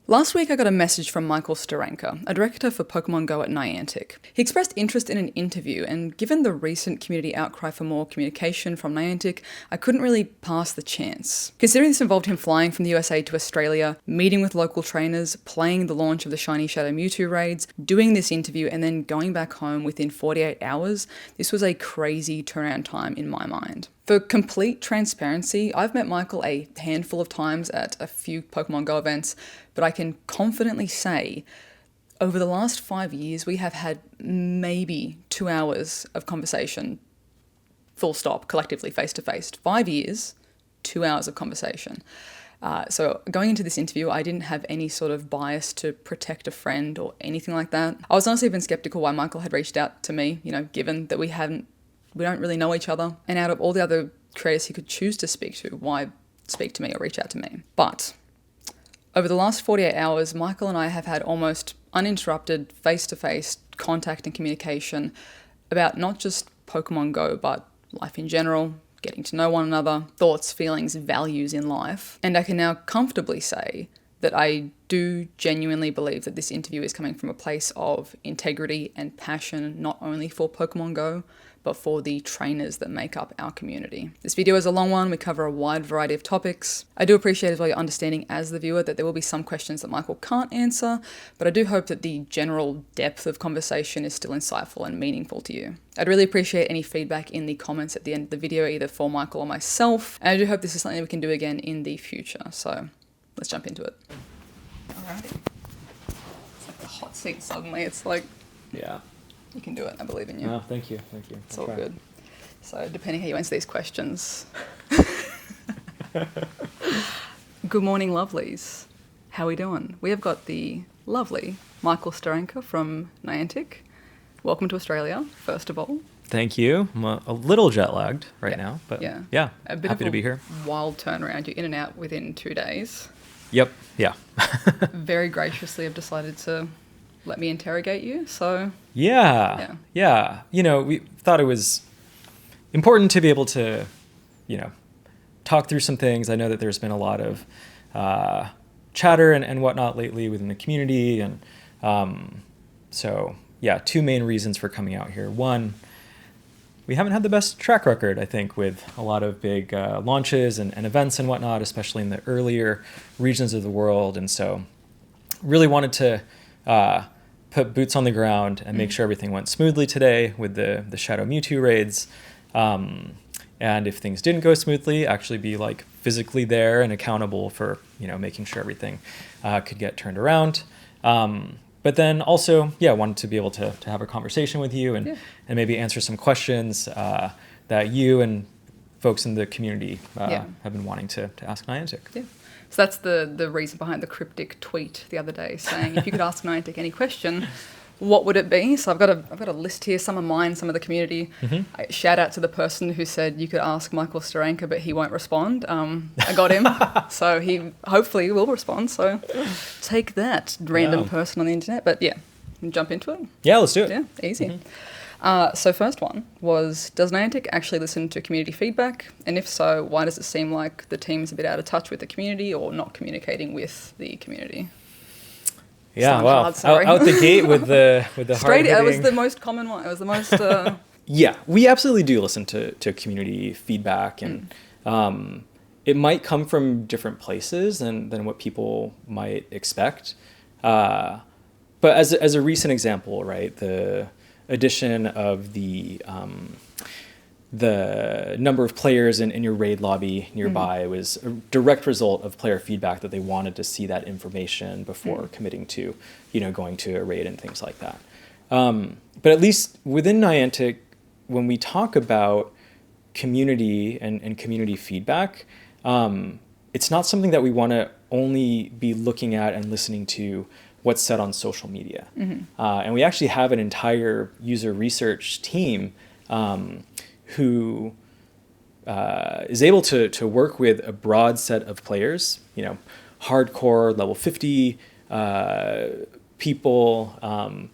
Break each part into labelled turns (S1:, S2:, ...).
S1: Last week I got a message from Micheal Steranka, a director for Pokémon GO at Niantic. He expressed interest in an interview, and given the recent community outcry for more communication from Niantic, I couldn't really pass the chance. Considering this involved him flying from the USA to Australia, meeting with local trainers, playing the launch of the Shiny Shadow Mewtwo raids, doing this interview, and then going back home within 48 hours, this was a crazy turnaround time in my mind. For complete transparency, I've met Micheal a handful of times at a few Pokemon GO events, but I can confidently say over the last 5 years, we have had maybe 2 hours of conversation, full stop, collectively, face to face. 5 years, 2 hours of conversation. So going into this interview, I didn't have any sort of bias to protect a friend or anything like that. I was honestly even skeptical why Micheal had reached out to me, given that we don't really know each other. And out of all the other creators he could choose to speak to, why speak to me or reach out to me? But over the last 48 hours, Micheal and I have had almost uninterrupted face-to-face contact and communication about not just Pokemon GO, but life in general, getting to know one another, thoughts, feelings, values in life. And I can now comfortably say that I do genuinely believe that this interview is coming from a place of integrity and passion, not only for Pokemon GO, but for the trainers that make up our community. This video is a long one. We cover a wide variety of topics. I do appreciate as well your understanding as the viewer that there will be some questions that Micheal can't answer, but I do hope that the general depth of conversation is still insightful and meaningful to you. I'd really appreciate any feedback in the comments at the end of the video, either for Micheal or myself, and I do hope this is something we can do again in the future. So let's jump into it. Alrighty. It's like the hot seat suddenly. It's like...
S2: Yeah.
S1: You can do it. I believe in you.
S2: No, thank you.
S1: It's all good. So depending how you answer these questions. Good morning, lovelies. How are we doing? We have got the lovely Micheal Steranka from Niantic. Welcome to Australia, first of all.
S2: Thank you. I'm a little jet lagged right now, but yeah,
S1: a bit
S2: happy to be here.
S1: Wild turnaround. You're in and out within 2 days.
S2: Yep. Yeah.
S1: Very graciously have decided to let me interrogate you, so...
S2: Yeah. We thought it was important to be able to, talk through some things. I know that there's been a lot of chatter and whatnot lately within the community, and so, yeah, 2 main reasons for coming out here. One, we haven't had the best track record, I think, with a lot of big launches and events and whatnot, especially in the earlier regions of the world, and so really wanted to... put boots on the ground and make sure everything went smoothly today with the Shadow Mewtwo raids. And if things didn't go smoothly, actually be like physically there and accountable for, making sure everything could get turned around. But then also, wanted to be able to have a conversation with you and maybe answer some questions that you and folks in the community have been wanting to ask Niantic.
S1: Yeah. So that's the reason behind the cryptic tweet the other day saying, if you could ask Niantic any question, what would it be? So I've got a list here, some of mine, some of the community. Mm-hmm. Shout out to the person who said you could ask Micheal Steranka, but he won't respond. I got him, so he hopefully will respond. So take that, random person on the internet. But jump into it.
S2: Yeah, let's do it.
S1: Yeah, easy. Mm-hmm. So first one was, does Niantic actually listen to community feedback? And if so, why does it seem like the team's a bit out of touch with the community or not communicating with the community?
S2: Yeah, wow. Out the gate with the
S1: straight. It was the most common one. It was the most...
S2: Yeah, we absolutely do listen to community feedback, and it might come from different places than what people might expect. But as a recent example, right, the addition of the number of players in your raid lobby nearby was a direct result of player feedback that they wanted to see that information before committing to, going to a raid and things like that. But at least within Niantic, when we talk about community and community feedback, it's not something that we want to only be looking at and listening to what's said on social media. And we actually have an entire user research team who is able to work with a broad set of players, hardcore level 50 people,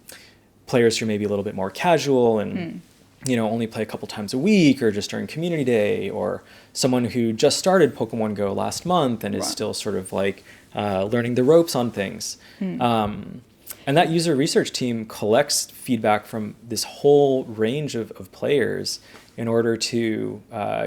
S2: players who may be a little bit more casual and only play a couple times a week or just during community day, or someone who just started Pokemon Go last month and is still sort of like learning the ropes on things. And that user research team collects feedback from this whole range of players in order to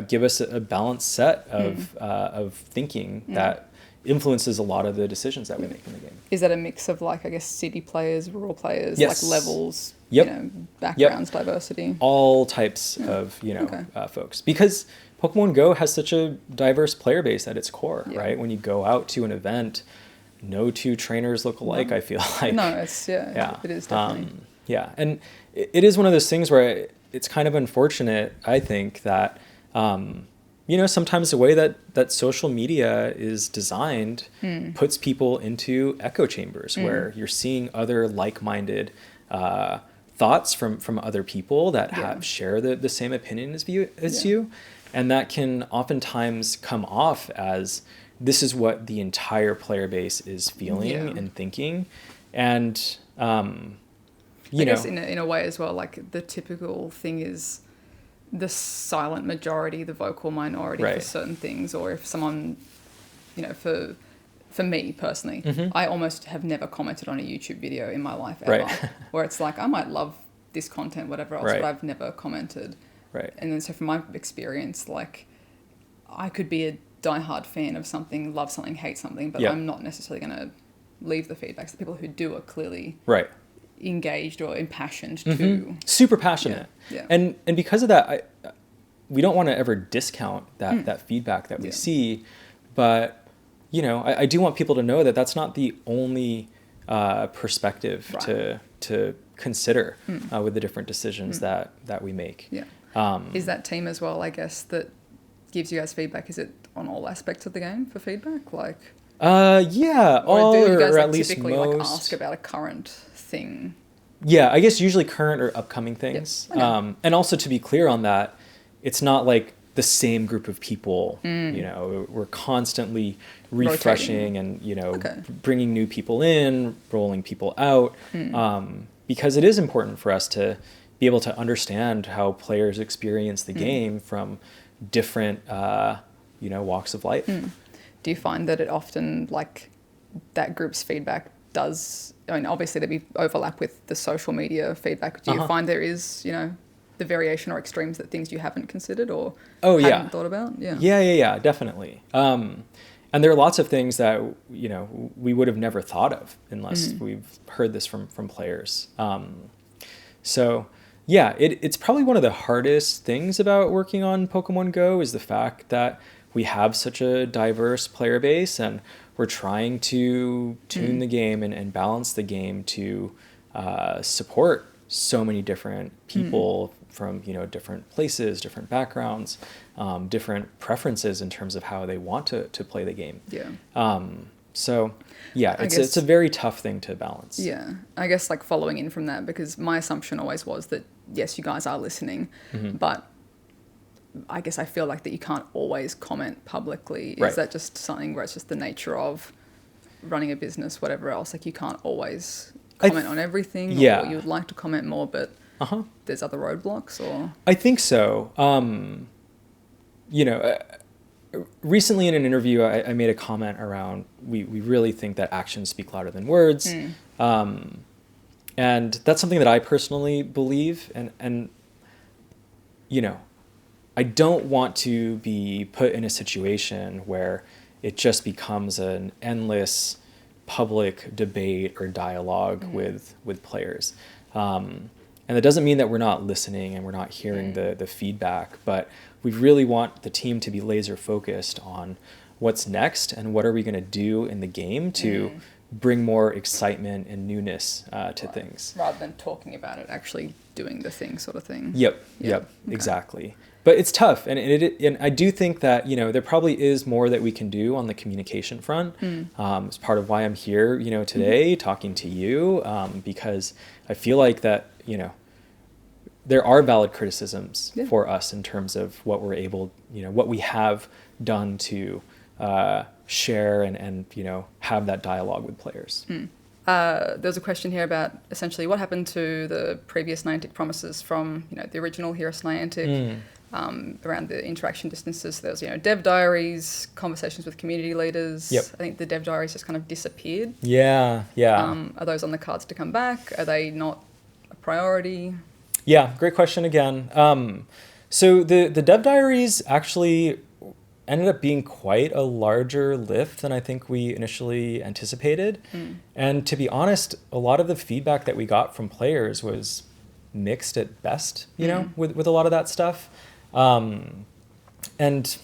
S2: give us a balanced set of thinking that influences a lot of the decisions that we make in the game.
S1: Is that a mix of, like, I guess, city players, rural players,
S2: Yes.
S1: like levels,
S2: Yep.
S1: you know, backgrounds, diversity?
S2: All types of, you know, folks. Because Pokemon Go has such a diverse player base at its core, right? When you go out to an event, no two trainers look alike, I feel like.
S1: No, it's, it is definitely.
S2: And it is one of those things where it's kind of unfortunate, I think, that, you know, sometimes the way that social media is designed puts people into echo chambers where you're seeing other like-minded thoughts from other people that share the same opinion as you. And that can oftentimes come off as this is what the entire player base is feeling and thinking. And, I guess
S1: in a way as well, like, the typical thing is the silent majority, the vocal minority for certain things. Or if someone, you know, for me personally, I almost have never commented on a YouTube video in my life ever. Where it's like, I might love this content, whatever else, but I've never commented. And then so from my experience, like, I could be a diehard fan of something, love something, hate something, but I'm not necessarily going to leave the feedback. So the people who do are clearly engaged or impassioned too.
S2: Super passionate. And because of that, we don't want to ever discount that feedback that we see, but, you know, I do want people to know that that's not the only perspective to consider with the different decisions that we make. Is
S1: that team as well, I guess, that gives you guys feedback? Is it on all aspects of the game for feedback? Like,
S2: all,
S1: or do you guys,
S2: or
S1: like,
S2: at least
S1: typically
S2: most.
S1: Like, ask about a current thing?
S2: Yeah, I guess usually current or upcoming things. And also, to be clear on that, it's not like the same group of people. You know, we're constantly refreshing and, you know, bringing new people in, rolling people out, because it is important for us to be able to understand how players experience the game from different, you know, walks of life.
S1: Do you find that it often, like, that group's feedback does, I mean, obviously there'd be overlap with the social media feedback. Do you find there is, you know, the variation or extremes, that things you haven't considered or hadn't thought about?
S2: Yeah, definitely. And there are lots of things that, you know, we would have never thought of unless we've heard this from players. So yeah, it's probably one of the hardest things about working on Pokemon Go is the fact that we have such a diverse player base, and we're trying to tune the game and balance the game to support so many different people from, you know, different places, different backgrounds, different preferences in terms of how they want to play the game. So yeah, it's a very tough thing to balance.
S1: Yeah, I guess, like, following in from that, because my assumption always was that, yes, you guys are listening, but I guess I feel like that you can't always comment publicly. Is that just something where it's just the nature of running a business, whatever else? Like, you can't always comment on everything, or you would like to comment more, but there's other roadblocks, or? I
S2: think so. You know, recently in an interview, I made a comment around we really think that actions speak louder than words. And that's something that I personally believe. And you know, I don't want to be put in a situation where it just becomes an endless public debate or dialogue with players. And that doesn't mean that we're not listening and we're not hearing the feedback, but we really want the team to be laser focused on what's next and what are we going to do in the game to bring more excitement and newness to things.
S1: Rather than talking about it, actually doing the thing, sort of thing.
S2: Yep, exactly. But it's tough, and and I do think that, you know, there probably is more that we can do on the communication front. It's part of why I'm here, you know, today talking to you, because I feel like that, you know, there are valid criticisms for us in terms of what we're able, you know, what we have done to share and you know, have that dialogue with players.
S1: There was a question here about essentially what happened to the previous Niantic promises from, the original Heroes Niantic around the interaction distances. There was, Dev Diaries, conversations with community leaders.
S2: Yep.
S1: I think the Dev Diaries just kind of disappeared.
S2: Yeah.
S1: Are those on the cards to come back? Are they not a priority?
S2: Yeah, great question again. So the Dev Diaries actually ended up being quite a larger lift than I think we initially anticipated. And to be honest, a lot of the feedback that we got from players was mixed at best, with a lot of that stuff. And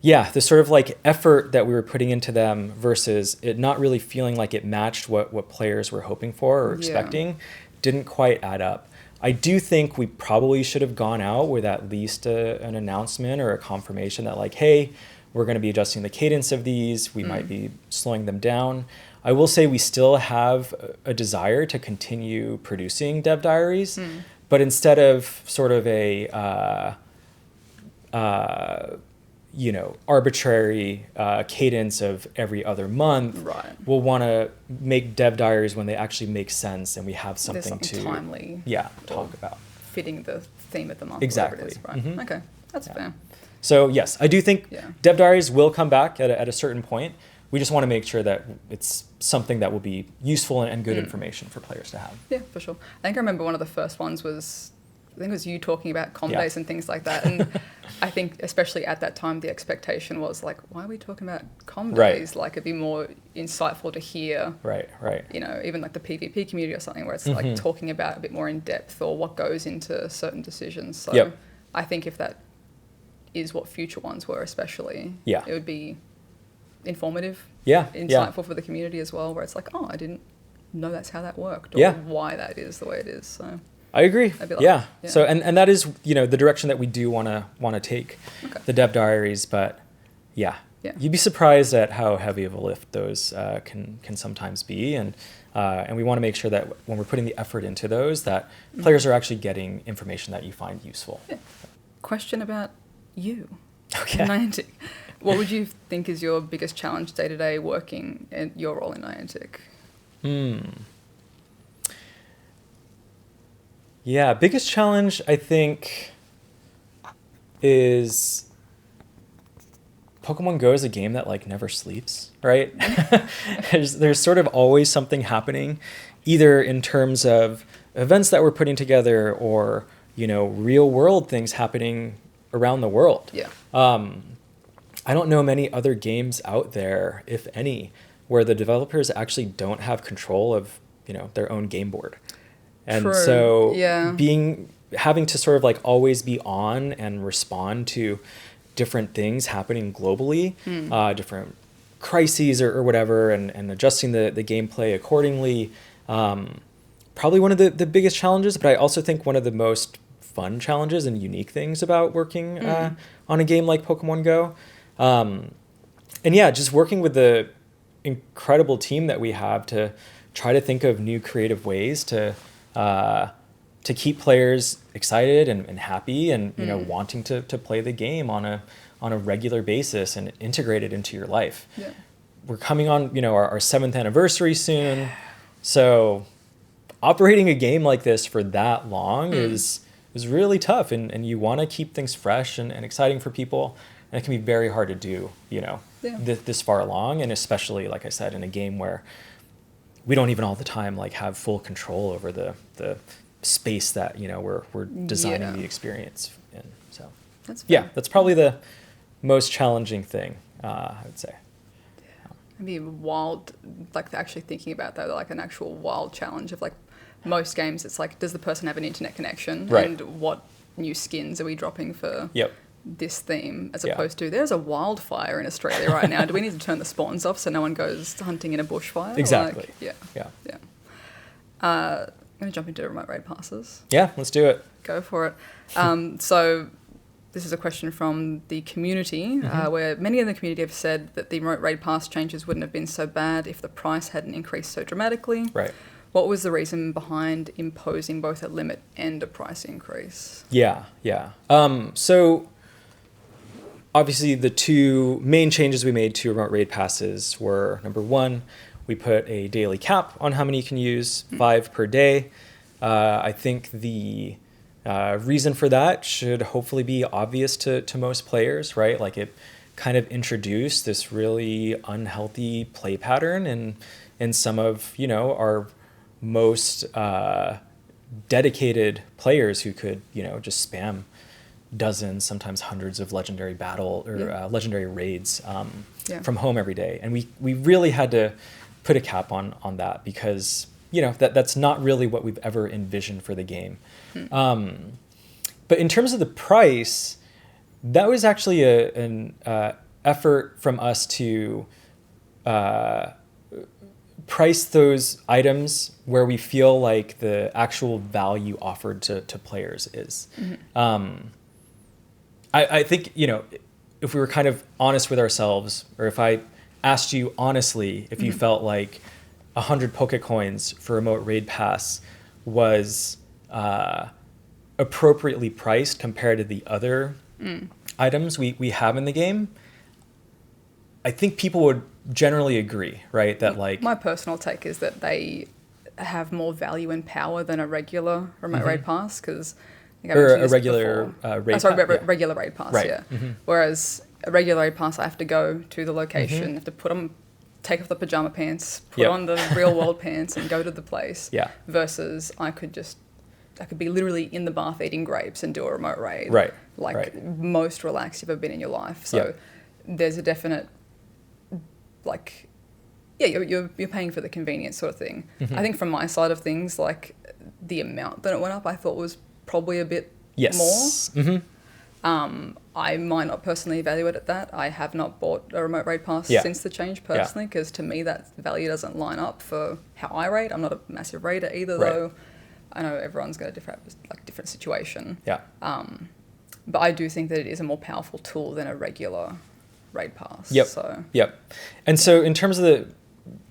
S2: yeah, the sort of like effort that we were putting into them versus it not really feeling like it matched what players were hoping for or expecting didn't quite add up. I do think we probably should have gone out with at least an announcement or a confirmation that like, hey, we're going to be adjusting the cadence of these. We might be slowing them down. I will say we still have a desire to continue producing Dev Diaries, but instead of sort of a arbitrary cadence of every other month, we'll want to make Dev Diaries when they actually make sense and we have something to
S1: timely
S2: talk about.
S1: Fitting the theme of the month.
S2: Exactly.
S1: It is, right? Okay, that's fair.
S2: So yes, I do think Dev Diaries will come back at a certain point. We just want to make sure that it's something that will be useful and good information for players to have.
S1: Yeah, for sure. I think I remember one of the first ones was, I think it was you talking about com days and things like that. And I think especially at that time, the expectation was like, why are we talking about com days? Like it'd be more insightful to hear,
S2: right.
S1: Even like the PvP community or something where it's like talking about a bit more in depth or what goes into certain decisions. So I think if that is what future ones were especially, it would be informative, insightful for the community as well, where it's like, oh, I didn't know that's how that worked or why that is the way it is. So
S2: I agree. Like, So and that is the direction that we do want to take the Dev Diaries, but you'd be surprised at how heavy of a lift those can sometimes be, and we want to make sure that when we're putting the effort into those, that players are actually getting information that you find useful.
S1: Question about you,
S2: okay,
S1: Niantic. What would you think is your biggest challenge day to day working in your role in Niantic?
S2: Yeah, biggest challenge I think is Pokemon Go is a game that like never sleeps, right? there's sort of always something happening, either in terms of events that we're putting together or real world things happening around the world. I don't know many other games out there, if any, where the developers actually don't have control of their own game board. And so having to sort of like always be on and respond to different things happening globally, different crises or whatever, and adjusting the gameplay accordingly. Probably one of the biggest challenges, but I also think one of the most fun challenges and unique things about working on a game like Pokemon Go. And just working with the incredible team that we have to try to think of new creative ways to keep players excited and happy and wanting to play the game on a regular basis and integrate it into your life. We're coming on our 7th anniversary soon, so operating a game like this for that long is really tough, and you want to keep things fresh and exciting for people, and it can be very hard to do this far along, and especially like I said, in a game where we don't even all the time like have full control over the space that we're designing the experience in. So that's probably the most challenging thing, I would say.
S1: It'd be wild, like actually thinking about that, like an actual wild challenge of like most games. It's like, does the person have an internet connection, and what new skins are we dropping for this theme, as opposed to there's a wildfire in Australia right now. Do we need to turn the spawns off so no one goes hunting in a bushfire?
S2: Exactly.
S1: I'm going to jump into remote raid passes.
S2: Yeah, let's do it.
S1: Go for it. So this is a question from the community, where many in the community have said that the remote raid pass changes wouldn't have been so bad if the price hadn't increased so dramatically.
S2: Right.
S1: What was the reason behind imposing both a limit and a price increase? So obviously the two main changes we made to remote raid passes were, number one,
S2: We put a daily cap on how many you can use, 5 per day. I think the reason for that should hopefully be obvious to most players, right? Like it kind of introduced this really unhealthy play pattern in some of, our most dedicated players who could, just spam dozens, sometimes hundreds of legendary battle or legendary raids from home every day. And we really had to put a cap on that because, that's not really what we've ever envisioned for the game. But in terms of the price, that was actually an effort from us to price those items where we feel like the actual value offered to players is. I think, if we were kind of honest with ourselves, or if I asked you honestly if you felt like 100 Pokecoins for Remote Raid Pass was appropriately priced compared to the other items we have in the game, I think people would generally agree, right? That like
S1: my personal take is that they have more value and power than a regular Remote Raid Pass because
S2: or a regular raid pass.
S1: Regular raid pass,
S2: right.
S1: yeah. Whereas a regular raid pass, I have to go to the location, have to take off the pajama pants, put on the real world pants, and go to the place. Yeah. Versus I could be literally in the bath eating grapes and do a remote raid.
S2: Right.
S1: Most relaxed you've ever been in your life. So there's a definite you're paying for the convenience sort of thing. I think from my side of things, like the amount that it went up, I thought was probably a bit more. I might not personally evaluate it that. I have not bought a remote raid pass since the change personally, because to me that value doesn't line up for how I raid. I'm not a massive raider either, though. I know everyone's got a different situation. Yeah. But I do think that it is a more powerful tool than a regular raid pass.
S2: And so in terms of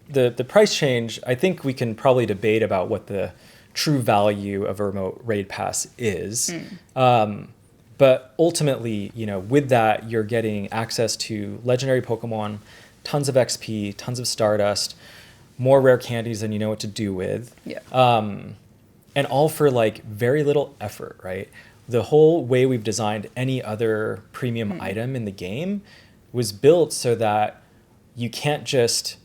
S2: the price change, I think we can probably debate about what the true value of a remote raid pass is. But ultimately, with that, you're getting access to legendary Pokemon, tons of XP, tons of Stardust, more rare candies than you know what to do with. And all for very little effort, right? The whole way we've designed any other premium item in the game was built so that you can't just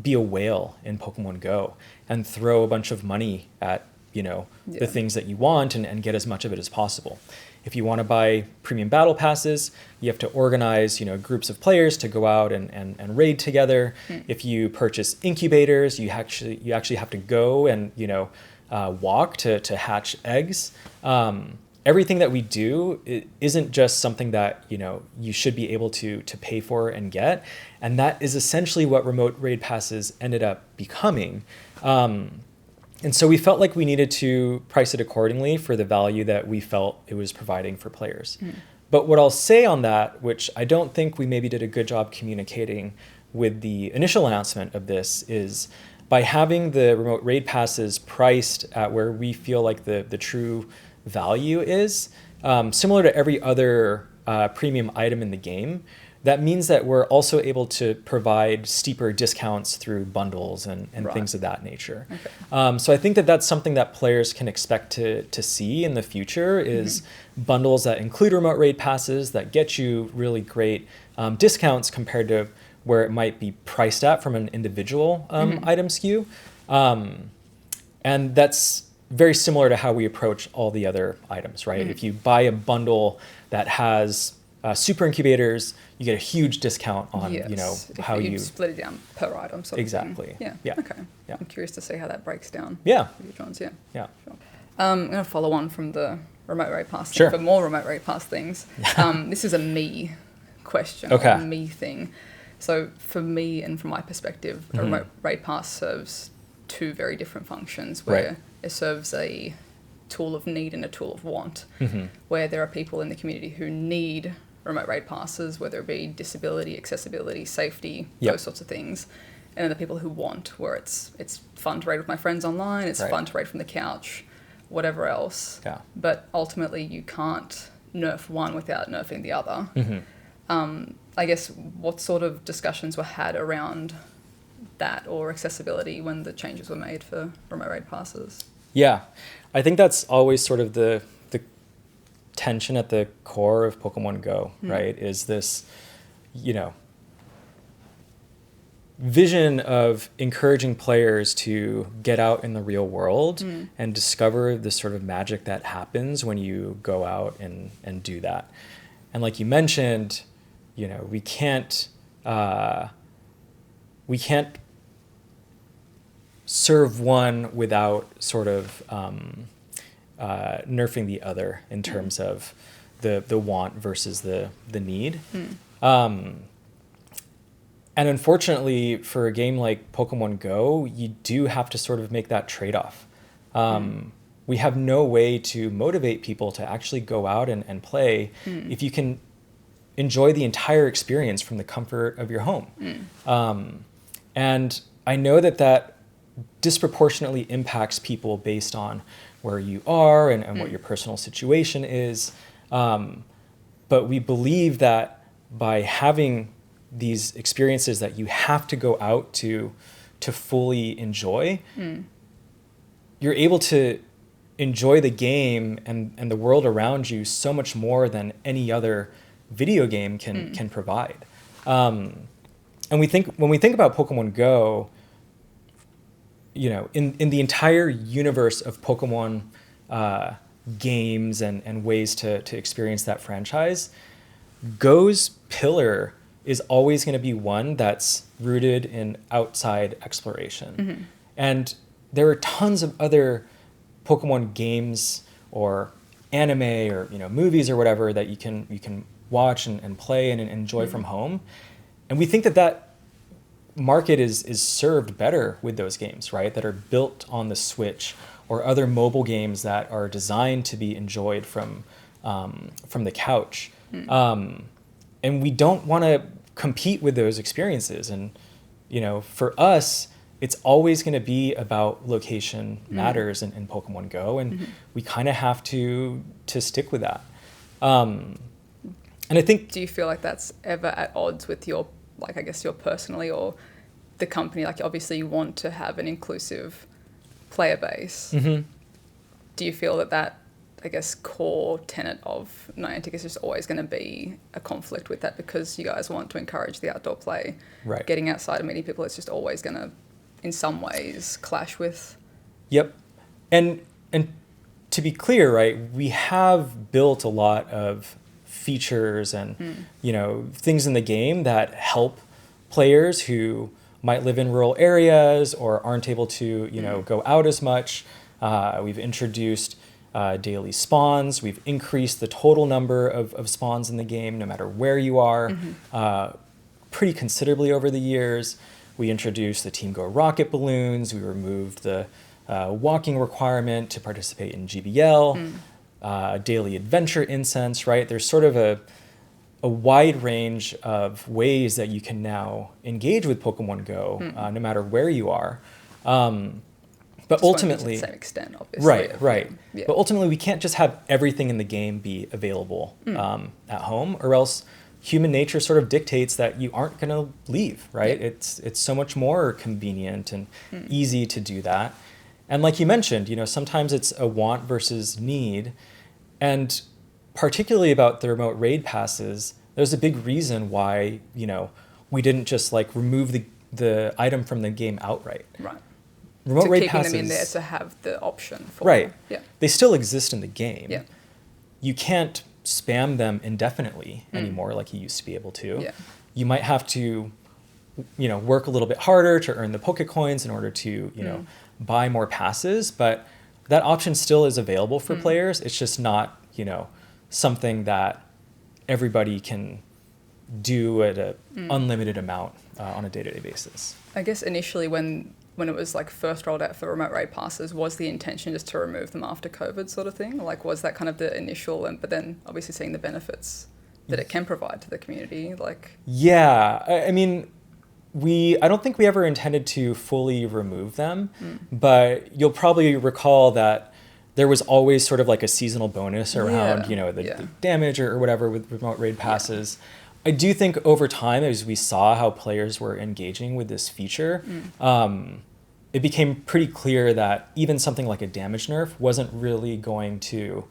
S2: be a whale in Pokemon Go and throw a bunch of money at, the things that you want and get as much of it as possible. If you want to buy premium battle passes, you have to organize, groups of players to go out and raid together. If you purchase incubators, you actually have to go and, walk to hatch eggs. Everything that we do isn't just something that, you should be able to pay for and get. And that is essentially what remote raid passes ended up becoming. And so we felt like we needed to price it accordingly for the value that we felt it was providing for players. But what I'll say on that, which I don't think we maybe did a good job communicating with the initial announcement of this, is by having the remote raid passes priced at where we feel like the true value is, similar to every other premium item in the game, that means that we're also able to provide steeper discounts through bundles and things of that nature. So I think that's something that players can expect to see in the future is bundles that include remote raid passes that get you really great discounts compared to where it might be priced at from an individual item SKU. And that's very similar to how we approach all the other items, right? If you buy a bundle that has super incubators, you get a huge discount on, how you
S1: split it down per item.
S2: Exactly.
S1: Okay. I'm curious to see how that breaks down.
S2: Yeah.
S1: Sure. I'm going to follow on from the remote raid pass
S2: Sure.
S1: for more remote raid pass things. This is a me question,
S2: okay.
S1: a me thing. So for me and from my perspective, a remote raid pass serves two very different functions where it serves a tool of need and a tool of want, where there are people in the community who need remote raid passes, whether it be disability, accessibility, safety, those sorts of things. And then the people who want, where it's fun to raid with my friends online, it's fun to raid from the couch, whatever else. But ultimately you can't nerf one without nerfing the other. I guess what sort of discussions were had around that or accessibility when the changes were made for remote raid passes?
S2: Yeah, I think that's always sort of the tension at the core of Pokemon Go, right? Is this, vision of encouraging players to get out in the real world and discover the sort of magic that happens when you go out and do that. And like you mentioned, we can't serve one without sort of nerfing the other in terms of the want versus the need. And unfortunately, for a game like Pokemon Go, you do have to sort of make that trade-off. We have no way to motivate people to actually go out and play if you can enjoy the entire experience from the comfort of your home. And I know that disproportionately impacts people based on where you are and what your personal situation is. But we believe that by having these experiences that you have to go out to fully enjoy, you're able to enjoy the game and the world around you so much more than any other video game can provide. And when we think about Pokemon Go, in the entire universe of Pokemon games and ways to experience that franchise, Go's pillar is always going to be one that's rooted in outside exploration. And there are tons of other Pokemon games or anime or movies or whatever that you can watch and play and enjoy from home. And we think that market is served better with those games, right? That are built on the Switch or other mobile games that are designed to be enjoyed from the couch. And we don't want to compete with those experiences. And, for us, it's always going to be about location matters in Pokemon Go. And we kind of have to stick with that. And I think...
S1: Do you feel like that's ever at odds with your, your personally or the company? Like, obviously you want to have an inclusive player base. Do you feel that core tenet of Niantic is just always going to be a conflict with that because you guys want to encourage the outdoor play?
S2: Right.
S1: Getting outside and meeting people, it's just always going to, in some ways, clash with...
S2: Yep. And to be clear, right, we have built a lot of features and, things in the game that help players who might live in rural areas or aren't able to, go out as much. We've introduced daily spawns. We've increased the total number of spawns in the game, no matter where you are, pretty considerably over the years. We introduced the Team Go rocket balloons. We removed the walking requirement to participate in GBL, daily adventure incense, right? There's sort of a wide range of ways that you can now engage with Pokemon Go, no matter where you are. But
S1: just
S2: ultimately,
S1: to the same extent, obviously.
S2: Right. Yeah. But ultimately, we can't just have everything in the game be available at home, or else human nature sort of dictates that you aren't going to leave, right? Yeah. It's so much more convenient and easy to do that. And like you mentioned, sometimes it's a want versus need. And particularly about the remote raid passes, there's a big reason why, we didn't just remove the item from the game outright.
S1: Right.
S2: Remote raid
S1: keeping
S2: passes,
S1: them in there to have the option for
S2: right.
S1: Yeah.
S2: They still exist in the game.
S1: Yeah.
S2: You can't spam them indefinitely anymore like you used to be able to.
S1: Yeah.
S2: You might have to, work a little bit harder to earn the Pokecoins in order to, buy more passes, but that option still is available for players. It's just not, something that everybody can do at an unlimited amount on a day-to-day basis.
S1: I guess initially when it was first rolled out for remote raid passes, was the intention just to remove them after COVID sort of thing? Was that kind of the initial, but then obviously seeing the benefits that it can provide to the community?
S2: Yeah, I mean, I don't think we ever intended to fully remove them, but you'll probably recall that there was always sort of a seasonal bonus around, the damage or whatever with remote raid passes. I do think over time, as we saw how players were engaging with this feature, it became pretty clear that even something like a damage nerf wasn't really going to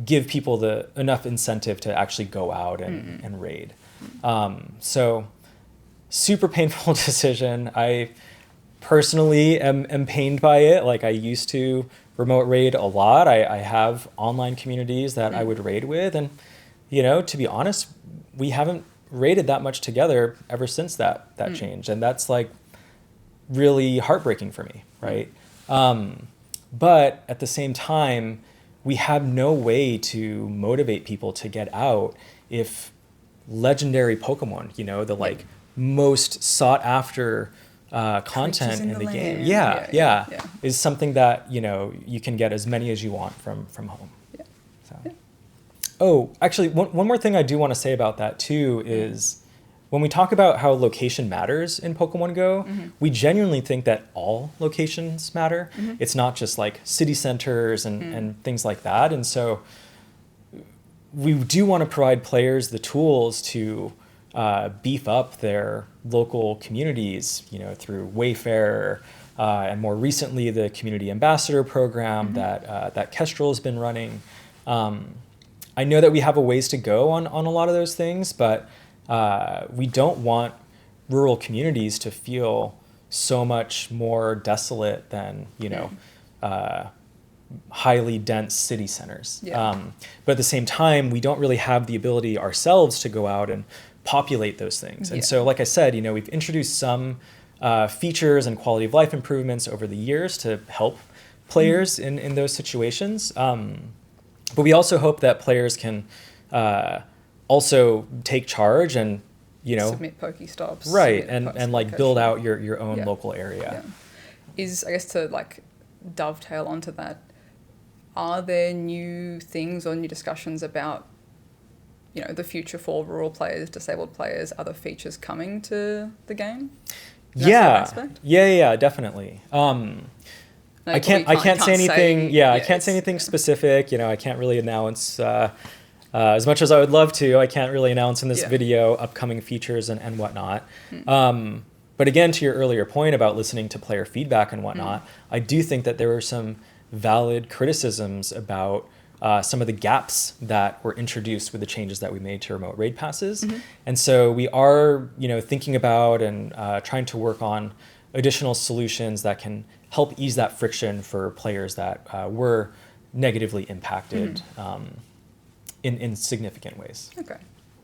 S2: give people enough incentive to actually go out and raid. So super painful decision. I personally am pained by it. Like, I used to remote raid a lot. I have online communities that I would raid with, and to be honest, we haven't raided that much together ever since that change, and that's like really heartbreaking for me, right? But at the same time, we have no way to motivate people to get out if legendary Pokemon, the like most sought after content in the game, is something that you can get as many as you want from home.
S1: Yeah.
S2: So.
S1: Yeah.
S2: Oh, actually, one more thing I do want to say about that too is when we talk about how location matters in Pokemon Go, we genuinely think that all locations matter. It's not just like city centers and things like that. And so we do want to provide players the tools to beef up their local communities, through Wayfarer, and more recently the Community Ambassador program that Kestrel has been running. I know that we have a ways to go on a lot of those things, but we don't want rural communities to feel so much more desolate than, highly dense city centers.
S1: Yeah.
S2: But at the same time, we don't really have the ability ourselves to go out and populate those things. And so, like I said, we've introduced some features and quality of life improvements over the years to help players in those situations. But we also hope that players can also take charge and,
S1: submit Pokestops.
S2: Right, and like build out your own local area.
S1: Yeah. I guess to like dovetail onto that, are there new things or new discussions about, the future for rural players, disabled players, other features coming to the game?
S2: Yeah, definitely. I can't say anything. I can't say anything specific. I can't really announce as much as I would love to. I can't really announce in this video upcoming features and whatnot. But again, to your earlier point about listening to player feedback and whatnot, I do think that there were some valid criticisms about some of the gaps that were introduced with the changes that we made to remote raid passes. And so we are, thinking about and trying to work on additional solutions that can help ease that friction for players that were negatively impacted in significant ways.
S1: Okay.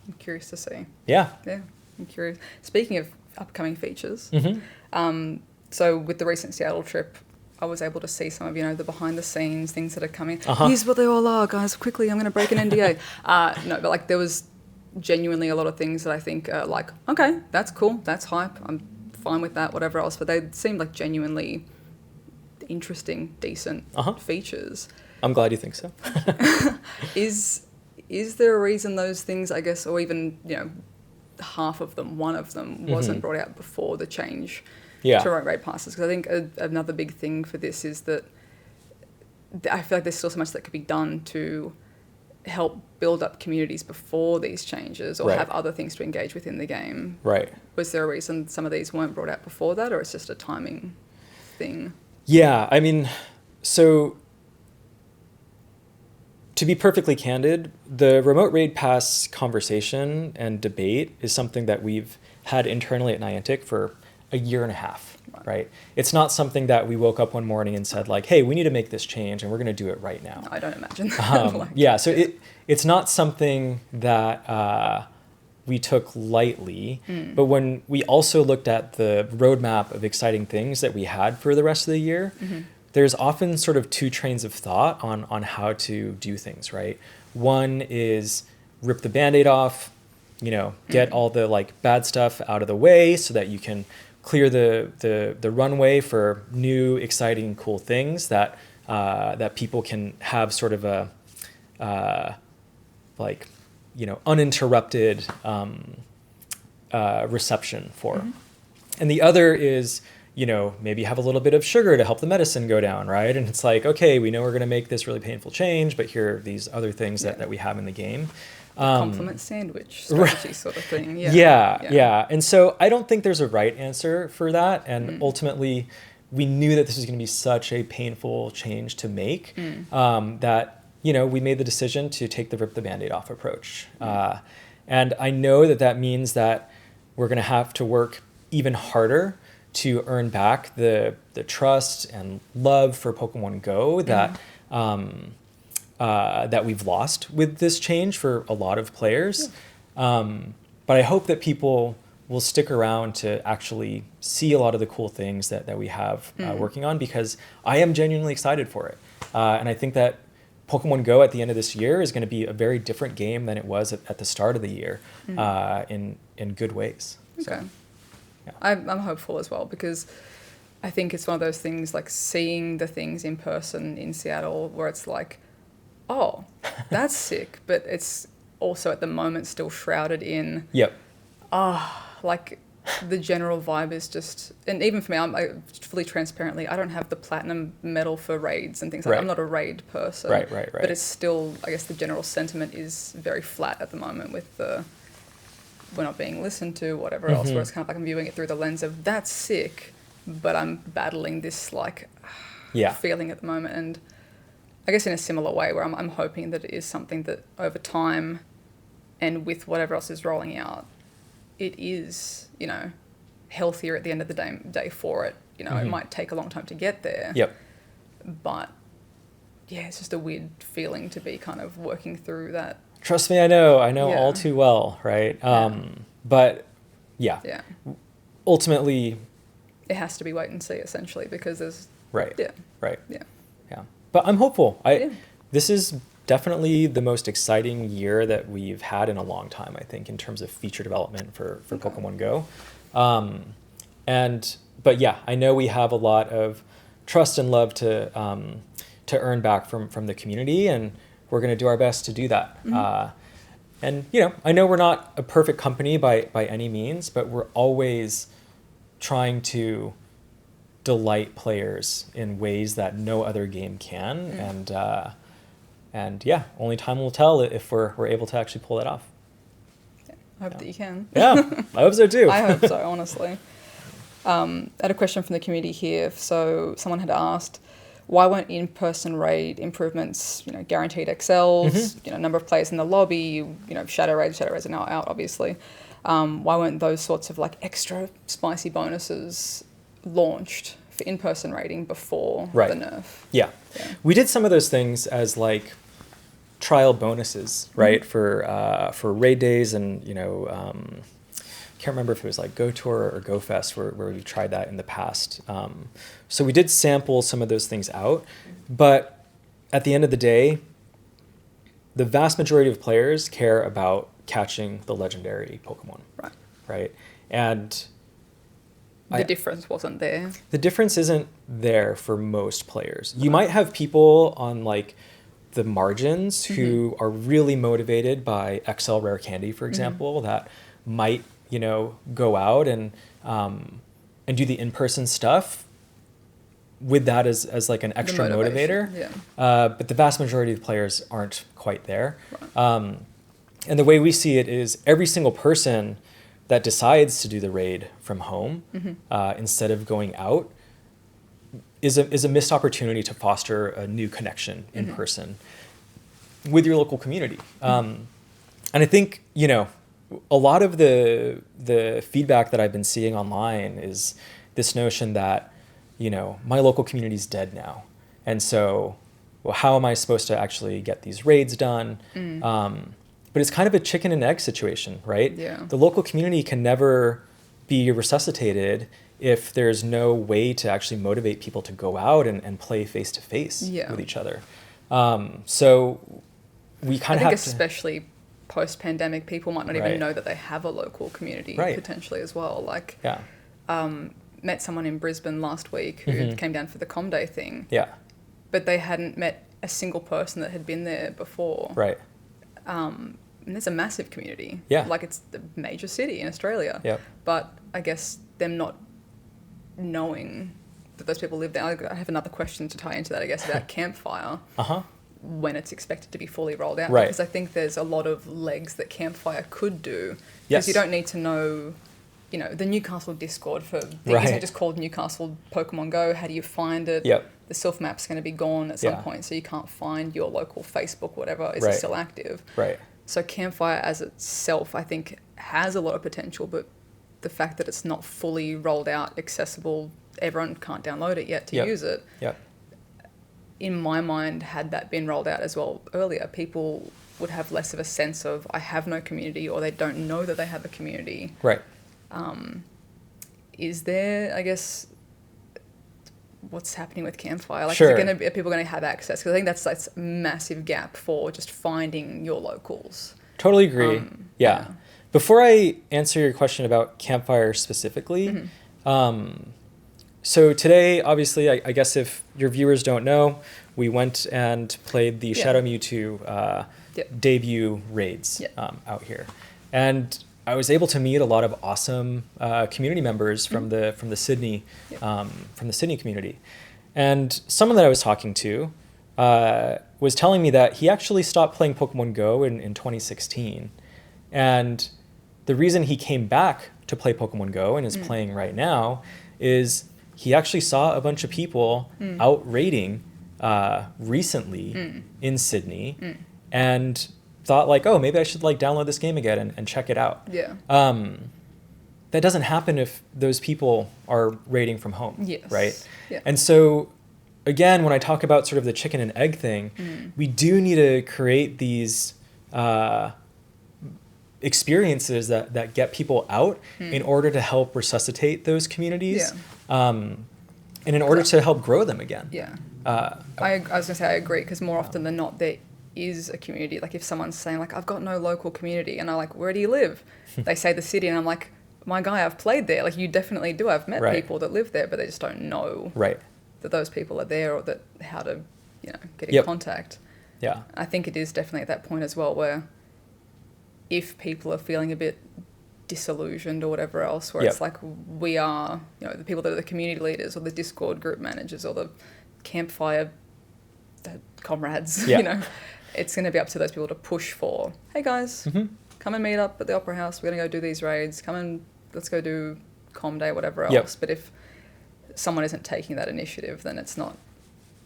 S1: I'm curious to see.
S2: Yeah,
S1: I'm curious. Speaking of upcoming features, so with the recent Seattle trip, I was able to see some of, the behind the scenes things that are coming. Here's what they all are, guys. Quickly, I'm going to break an NDA. No, but like there was genuinely a lot of things that I think are like, okay, that's cool. That's hype. I'm fine with that, whatever else. But they seemed like genuinely interesting, decent features.
S2: I'm glad you think so.
S1: Is there a reason those things, I guess, or even, half of them, one of them wasn't brought out before the change to remote raid passes? Because I think another big thing for this is that I feel like there's still so much that could be done to help build up communities before these changes, or have other things to engage with in the game.
S2: Right.
S1: Was there a reason some of these weren't brought out before that, or it's just a timing thing?
S2: Yeah, I mean, so to be perfectly candid, the remote raid pass conversation and debate is something that we've had internally at Niantic for a year and a half, right? It's not something that we woke up one morning and said like, hey, we need to make this change and we're going to do it right now.
S1: No, I don't imagine that.
S2: So it's not something that we took lightly, but when we also looked at the roadmap of exciting things that we had for the rest of the year, there's often sort of two trains of thought on how to do things, right? One is rip the Band-Aid off, get all the like bad stuff out of the way so that you can clear the runway for new, exciting, cool things that that people can have sort of a uninterrupted reception for. And the other is, maybe have a little bit of sugar to help the medicine go down, right? And it's like, okay, we know we're going to make this really painful change, but here are these other things that we have in the game.
S1: Compliment sandwich strategy sort of thing.
S2: Yeah. And so I don't think there's a right answer for that. And ultimately, we knew that this was going to be such a painful change to make that, we made the decision to take the rip the Band-Aid off approach. And I know that means that we're going to have to work even harder to earn back the trust and love for Pokemon Go that that we've lost with this change for a lot of players. But I hope that people will stick around to actually see a lot of the cool things that we have working on, because I am genuinely excited for it. And I think that Pokemon Go at the end of this year is going to be a very different game than it was at the start of the year in good ways.
S1: Okay.
S2: So, yeah.
S1: I'm hopeful as well, because I think it's one of those things, like seeing the things in person in Seattle where it's like, oh, that's sick, but it's also at the moment still shrouded in, like the general vibe is just, and even for me, I'm fully transparently, I don't have the platinum medal for raids and things like that. I'm not a raid person.
S2: Right.
S1: But it's still, I guess the general sentiment is very flat at the moment with the, we're not being listened to, whatever else, where it's kind of like I'm viewing it through the lens of that's sick, but I'm battling this like feeling at the moment. And I guess in a similar way where I'm hoping that it is something that over time and with whatever else is rolling out, it is, healthier at the end of the day for it. It might take a long time to get there. But yeah, it's just a weird feeling to be kind of working through that.
S2: Trust me, I know all too well, right? But ultimately,
S1: it has to be wait and see essentially, because there's
S2: But I'm hopeful. This is definitely the most exciting year that we've had in a long time, I think, in terms of feature development for Pokemon Go. But yeah, I know we have a lot of trust and love to earn back from the community, and we're going to do our best to do that. And I know we're not a perfect company by any means, but we're always trying to delight players in ways that no other game can. And only time will tell if we're able to actually pull that off.
S1: I hope that you can.
S2: Yeah, I hope so too.
S1: I hope so, honestly. I had a question from the community here. So someone had asked, why weren't in-person raid improvements, guaranteed XLs, number of players in the lobby, shadow raids are now out, obviously. Why weren't those sorts of like extra spicy bonuses launched for in-person raiding before the nerf?
S2: Yeah. We did some of those things as like trial bonuses, right? For raid days, and can't remember if it was like Go Tour or Go Fest where we tried that in the past. So we did sample some of those things out, but at the end of the day, the vast majority of players care about catching the legendary Pokemon. Right. And
S1: the difference wasn't there.
S2: The difference isn't there for most players. You might have people on like the margins who are really motivated by XL Rare Candy, for example, that might, go out and do the in-person stuff with that as like an extra motivator. But the vast majority of players aren't quite there. And the way we see it is every single person that decides to do the raid from home instead of going out is a missed opportunity to foster a new connection in person with your local community. And I think, a lot of the feedback that I've been seeing online is this notion that, my local community is dead now. And so, well, how am I supposed to actually get these raids done? But it's kind of a chicken and egg situation, right? The local community can never be resuscitated if there's no way to actually motivate people to go out and play face-to-face with each other. So we kind of have to...
S1: especially post-pandemic, people might not even know that they have a local community potentially as well. Like, met someone in Brisbane last week who came down for the Com Day thing. But they hadn't met a single person that had been there before. And there's a massive community. Like, it's a major city in Australia. But I guess them not knowing that those people live there. I have another question to tie into that, I guess, about Campfire. when it's expected to be fully rolled out.
S2: Right.
S1: Because I think there's a lot of legs that Campfire could do.
S2: Yes.
S1: Because you don't need to know, the Newcastle Discord for things
S2: Right.
S1: are just called Newcastle Pokemon Go. How do you find it?
S2: Yep.
S1: The self map's going to be gone at some point, so you can't find your local Facebook, whatever, is still active.
S2: Right.
S1: So Campfire as itself, I think, has a lot of potential, but the fact that it's not fully rolled out, accessible, everyone can't download it yet to use it.
S2: Yep.
S1: In my mind, had that been rolled out as well earlier, people would have less of a sense of, I have no community, or they don't know that they have a community.
S2: Right.
S1: Is there, I guess, what's happening with Campfire? Like,
S2: Sure.
S1: are people going to have access? Because I think that's a massive gap for just finding your locals.
S2: Totally agree. Yeah. Before I answer your question about Campfire specifically, so today, obviously, I guess if your viewers don't know, we went and played the Shadow Mewtwo debut raids out here. And I was able to meet a lot of awesome community members from the Sydney community. And someone that I was talking to was telling me that he actually stopped playing Pokemon Go in 2016. And the reason he came back to play Pokemon Go and is playing right now is he actually saw a bunch of people out raiding recently in Sydney and thought like, oh, maybe I should like download this game again and check it out.
S1: Yeah.
S2: That doesn't happen if those people are raiding from home,
S1: yes.
S2: right?
S1: Yeah.
S2: And so, again, when I talk about sort of the chicken and egg thing, we do need to create these experiences that get people out in order to help resuscitate those communities and in order to help grow them again.
S1: Yeah. I was going to say I agree, because more often than not there is a community. Like if someone's saying like, I've got no local community, and I'm like, where do you live? They say the city, and I'm like, my guy, I've played there. Like you definitely do. I've met people that live there, but they just don't know that those people are there, or that how to get in contact.
S2: Yeah.
S1: I think it is definitely at that point as well where if people are feeling a bit disillusioned or whatever else, where it's like we are, the people that are the community leaders or the Discord group managers or the Campfire comrades, it's going to be up to those people to push for, hey guys, come and meet up at the Opera House. We're going to go do these raids. Come and let's go do Com Day, whatever else. But if someone isn't taking that initiative, then it's not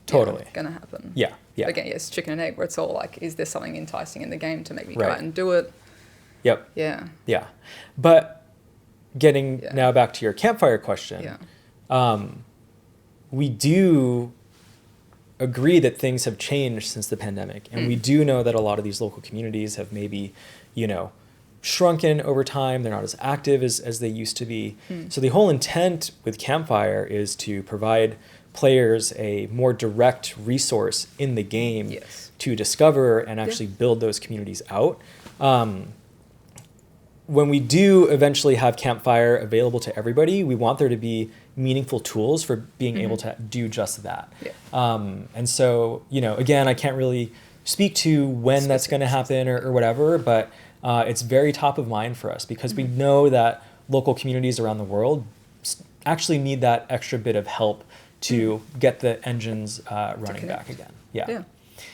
S1: going to happen.
S2: Yeah.
S1: But again, it's chicken and egg, where it's all like, is there something enticing in the game to make me go out and do it?
S2: Yep.
S1: Yeah.
S2: Yeah. But getting now back to your Campfire question, we do agree that things have changed since the pandemic. And we do know that a lot of these local communities have maybe, shrunken over time. They're not as active as they used to be. So the whole intent with Campfire is to provide players a more direct resource in the game to discover and actually build those communities out. When we do eventually have Campfire available to everybody, we want there to be meaningful tools for being able to do just that. And so, again, I can't really speak to when that's going to happen or whatever, but it's very top of mind for us because we know that local communities around the world actually need that extra bit of help to get the engines running back again. Yeah.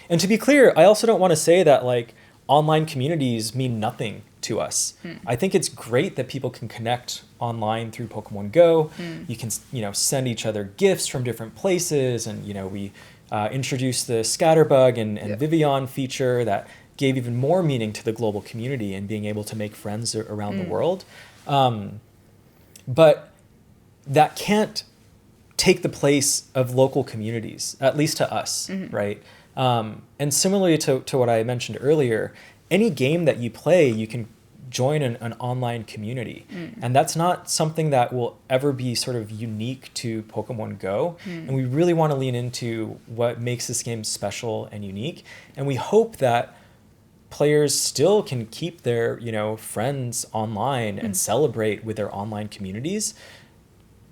S2: And to be clear, I also don't want to say that like online communities mean nothing to us. I think it's great that people can connect online through Pokemon Go. You can, send each other gifts from different places, and we introduced the Scatterbug and Vivillon feature that gave even more meaning to the global community and being able to make friends around the world. But that can't take the place of local communities, at least to us, right? And similarly to what I mentioned earlier, any game that you play, you can join an online community. And that's not something that will ever be sort of unique to Pokemon Go. And we really want to lean into what makes this game special and unique. And we hope that players still can keep their, friends online and celebrate with their online communities.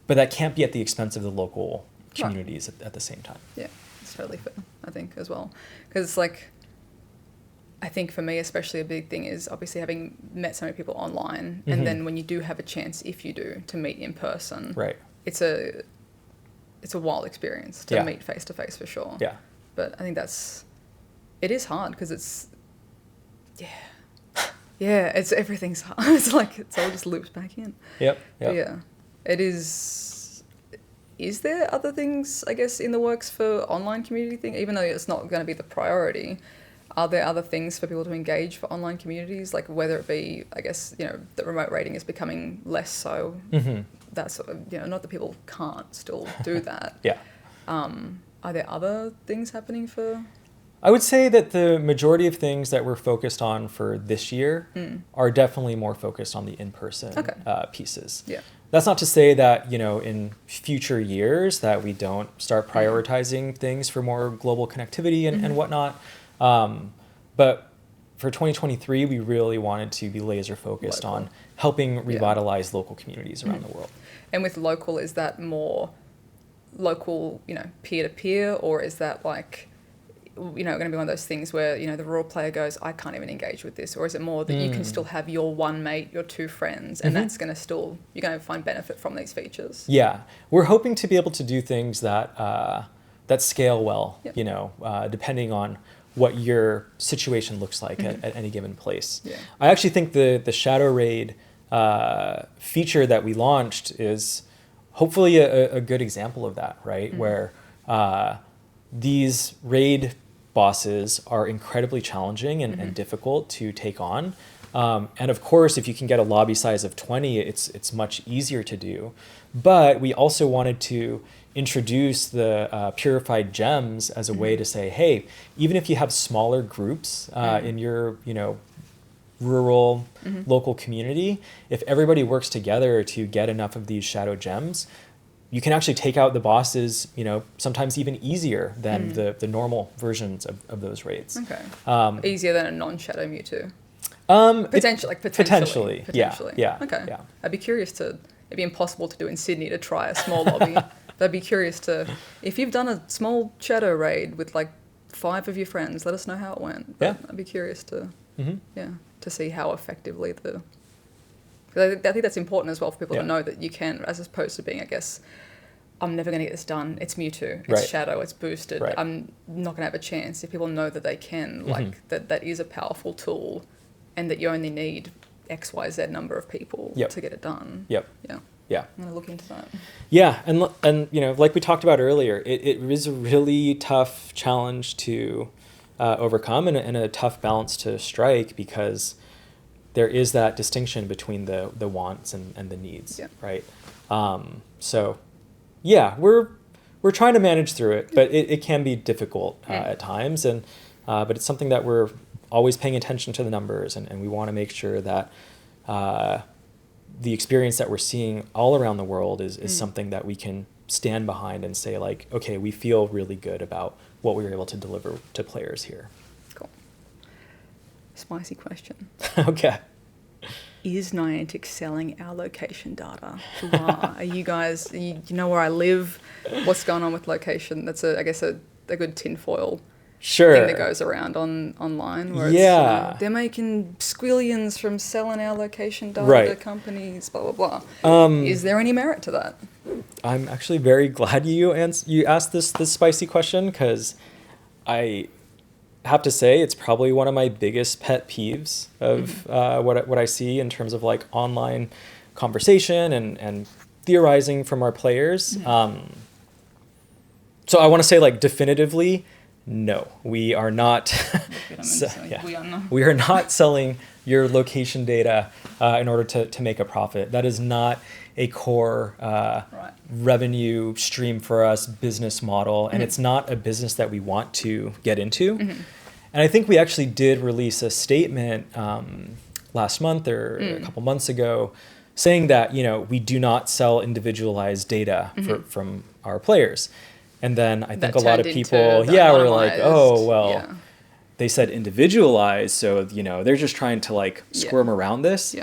S2: But that can't be at the expense of the local communities at the same time.
S1: Yeah, it's totally fair, I think, as well. Because it's like, I think for me, especially a big thing is obviously having met so many people online, and then when you do have a chance, if you do, to meet in person, it's a wild experience to meet face to face for sure. Yeah. But I think that's It is hard because it's, it's everything's hard. It's like it's all just loops back in.
S2: Yep.
S1: But yeah, it is. Is there other things, I guess, in the works for online community thing? Even though it's not going to be the priority, are there other things for people to engage for online communities? Like whether it be, I guess, the remote raiding is becoming less so.
S2: Mm-hmm.
S1: That sort of, not that people can't still do that.
S2: Yeah.
S1: Are there other things happening for?
S2: I would say that the majority of things that we're focused on for this year are definitely more focused on the in-person pieces.
S1: Yeah.
S2: That's not to say that, in future years that we don't start prioritizing things for more global connectivity and whatnot. But for 2023, we really wanted to be laser focused on helping revitalize local communities around the world.
S1: And with local, is that more local, peer-to-peer, or is that like, going to be one of those things where, the rural player goes, I can't even engage with this? Or is it more that you can still have your one mate, your two friends, and that's going to still, you're going to find benefit from these features?
S2: Yeah. We're hoping to be able to do things that that scale well, depending on what your situation looks like at any given place.
S1: Yeah.
S2: I actually think the Shadow Raid feature that we launched is hopefully a good example of that, right? Where these raid bosses are incredibly challenging and difficult to take on. And of course, if you can get a lobby size of 20, it's much easier to do. But we also wanted to introduce the purified gems as a way to say, hey, even if you have smaller groups in your, rural local community, if everybody works together to get enough of these shadow gems, you can actually take out the bosses, sometimes even easier than the normal versions of those raids.
S1: Okay. Easier than a non-shadow Mewtwo?
S2: Potentially. Yeah.
S1: Okay.
S2: Yeah.
S1: I'd be curious it'd be impossible to do in Sydney to try a small lobby. But I'd be curious if you've done a small shadow raid with like 5 of your friends, let us know how it went. But I'd be curious to see how effectively because I think that's important as well for people to know that you can, as opposed to being, I guess, I'm never going to get this done. It's Mewtwo. It's Shadow. It's boosted.
S2: Right.
S1: I'm not going to have a chance. If people know that they can, that is a powerful tool, and that you only need X, Y, Z number of people to get it done.
S2: Yep.
S1: Yeah.
S2: Yeah.
S1: I'm going to look into that.
S2: Yeah, and like we talked about earlier, it is a really tough challenge to overcome and a tough balance to strike, because there is that distinction between the wants and the needs, right? So, yeah, we're trying to manage through it, but it can be difficult at times, but it's something that we're always paying attention to the numbers, and we want to make sure that the experience that we're seeing all around the world is something that we can stand behind and say, like, okay, we feel really good about what we were able to deliver to players here.
S1: Cool. Spicy question.
S2: Okay.
S1: Is Niantic selling our location data? Are you guys, you know where I live? What's going on with location? That's, I guess, a good tinfoil thing that goes around online. Where it's, they're making squillions from selling our location data to companies, blah, blah, blah. Is there any merit to that?
S2: I'm actually very glad you asked this spicy question, because I have to say it's probably one of my biggest pet peeves of what I see in terms of like online conversation and theorizing from our players. So I want to say, like, definitively, no, we are not. We are not selling your location data in order to make a profit. That is not a core revenue stream for us, business model, and it's not a business that we want to get into. And I think we actually did release a statement last month or a couple months ago saying that, we do not sell individualized data from our players. And then I think a lot of people, were like, oh, well, they said individualized, so, they're just trying to like squirm around this.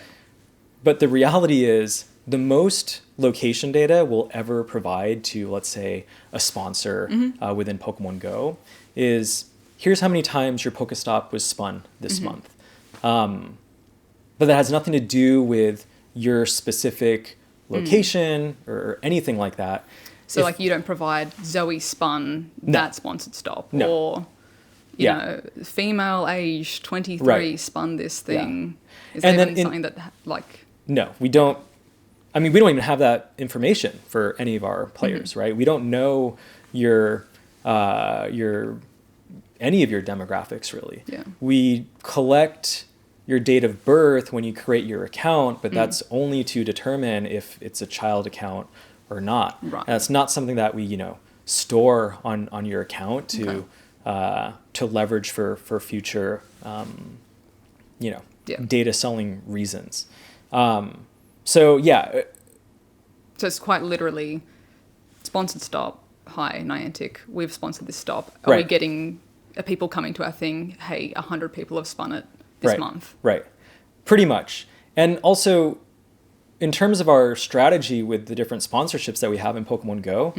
S2: But the reality is, the most location data we'll ever provide to, let's say, a sponsor within Pokemon Go is, here's how many times your Pokestop was spun this month. But that has nothing to do with your specific location or anything like that.
S1: So, like, you don't provide Zoe spun that sponsored stop?
S2: No.
S1: Or you know, female age 23 spun this thing. Is that even something that, like...
S2: No, we don't. I mean, we don't even have that information for any of our players, right? We don't know your any of your demographics, really.
S1: Yeah.
S2: We collect your date of birth when you create your account, but that's only to determine if it's a child account or not.
S1: Right.
S2: And it's not something that we, you know, store on your account to leverage for future, you know, data selling reasons. So
S1: it's quite literally sponsored stop. Hi, Niantic, we've sponsored this stop. Are people coming to our thing? Hey, 100 people have spun it this month. Right.
S2: Pretty much. And also, in terms of our strategy with the different sponsorships that we have in Pokemon Go,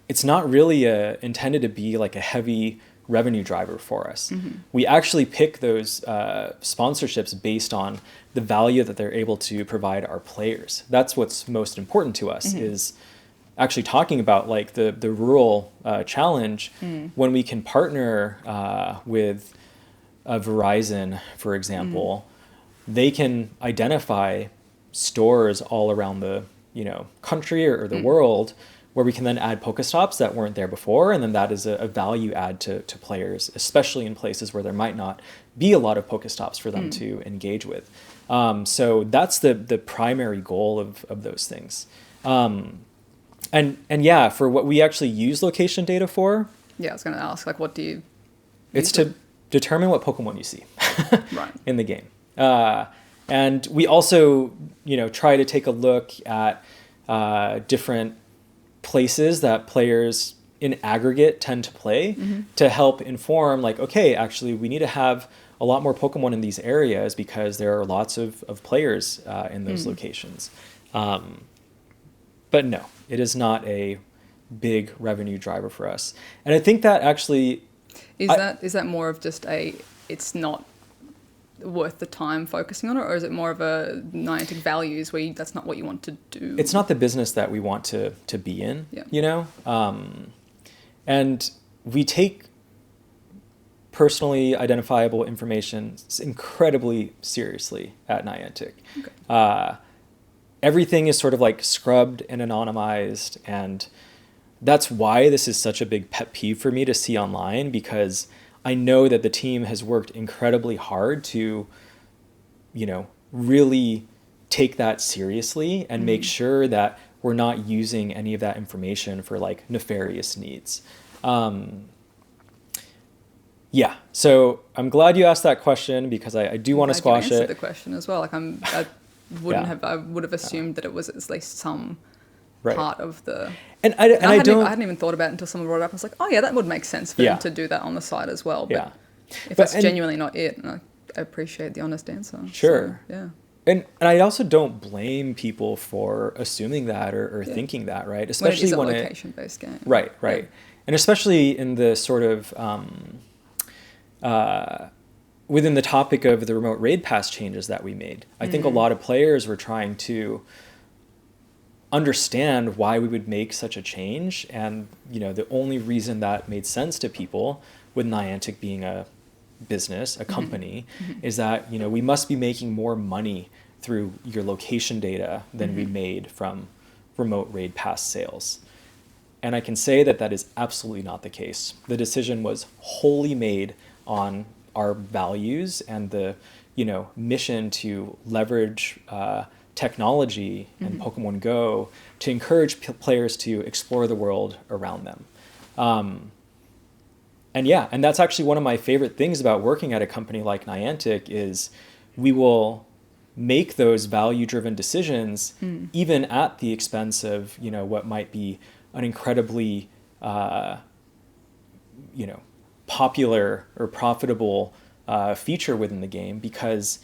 S2: it's not really intended to be like a heavy revenue driver for us. We actually pick those sponsorships based on the value that they're able to provide our players. That's what's most important to us, is actually talking about like the rural challenge when we can partner with Verizon, for example. They can identify stores all around the country or the world where we can then add Pokestops that weren't there before, and then that is a value add to players, especially in places where there might not be a lot of Pokestops for them to engage with. So that's the primary goal of those things. And yeah, for what we actually use location data for.
S1: Yeah, I was going to ask, like, what do you...
S2: It's to determine what Pokemon you see in the game. And we also, try to take a look at different places that players in aggregate tend to play to help inform, like, okay, actually, we need to have a lot more Pokemon in these areas because there are lots of players in those locations. But no, it is not a big revenue driver for us. And I think that actually...
S1: Is that more of just it's not worth the time focusing on it, or is it more of a Niantic values where that's not what you want to do?
S2: It's not the business that we want to be in, and we take personally identifiable information incredibly seriously at Niantic. Okay. Everything is sort of like scrubbed and anonymized, and that's why this is such a big pet peeve for me to see online, because I know that the team has worked incredibly hard to, really take that seriously and make sure that we're not using any of that information for like nefarious needs. So I'm glad you asked that question, because I do want to squash it.
S1: You answered the question as well. Like I would have assumed that it was at least some part of the...
S2: And I
S1: hadn't even thought about it until someone brought it up. I was like, oh yeah, that would make sense for them to do that on the side as well. But if that's genuinely not it, and I appreciate the honest answer.
S2: Sure.
S1: So, yeah.
S2: And I also don't blame people for assuming that or thinking that, right? Especially
S1: when it is a location-based game.
S2: Right. Yeah. And especially in the sort of... within the topic of the remote raid pass changes that we made, I think a lot of players were trying to understand why we would make such a change. And, the only reason that made sense to people, with Niantic being a business, a company, is that, we must be making more money through your location data than we made from remote raid pass sales. And I can say that is absolutely not the case. The decision was wholly made on our values and the, mission to leverage technology and Pokemon Go to encourage players to explore the world around them. And that's actually one of my favorite things about working at a company like Niantic is we will make those value-driven decisions even at the expense of, what might be an incredibly, popular or profitable feature within the game, because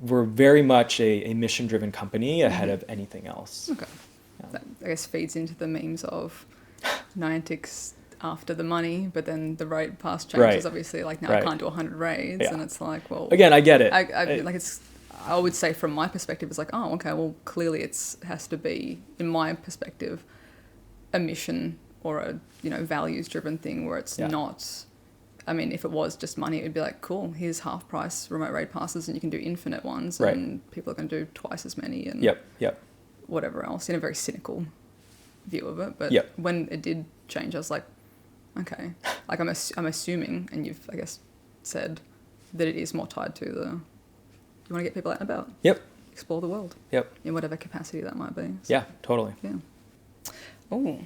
S2: we're very much a mission-driven company ahead of anything else.
S1: Okay. That, I guess, feeds into the memes of Niantic's after the money, but then the raid pass changes, obviously, like, now I can't do 100 raids, and it's like, well...
S2: Again, I get it.
S1: I would say from my perspective, it's like, oh, okay, well, clearly has to be, in my perspective, a mission or a, values-driven thing where it's not I mean, if it was just money, it would be like, cool, here's half price remote raid passes and you can do infinite ones,
S2: Right.
S1: and people are going to do twice as many and
S2: Yep.
S1: whatever else, in a very cynical view of it. But
S2: Yep.
S1: when it did change, I was like, okay. Like, I'm assuming, and you've, I guess, said that it is more tied to you want to get people out and about.
S2: Yep.
S1: Explore the world.
S2: Yep.
S1: In whatever capacity that might be. So,
S2: Yeah, totally.
S1: yeah. Oh,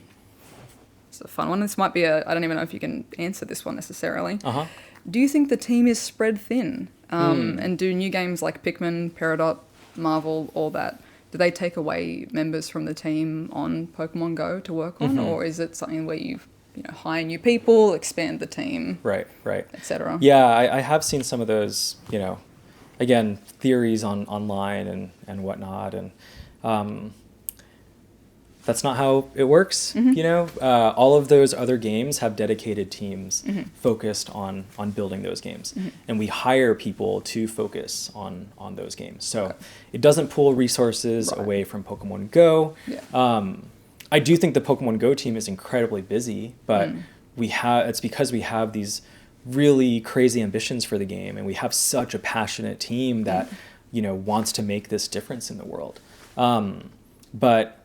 S1: it's a fun one. This might be I don't even know if you can answer this one necessarily.
S2: Uh-huh.
S1: Do you think the team is spread thin? And do new games like Pikmin, Peridot, Marvel, all that, do they take away members from the team on Pokemon Go to work on? Or is it something where you hire new people, expand the team,
S2: Right.
S1: etc.?
S2: Yeah, I have seen some of those, again, theories online and whatnot. And that's not how it works. All of those other games have dedicated teams focused on building those games, and we hire people to focus on those games. So it doesn't pull resources away from Pokemon Go. I do think the Pokemon Go team is incredibly busy, but it's because we have these really crazy ambitions for the game, and we have such a passionate team that wants to make this difference in the world. But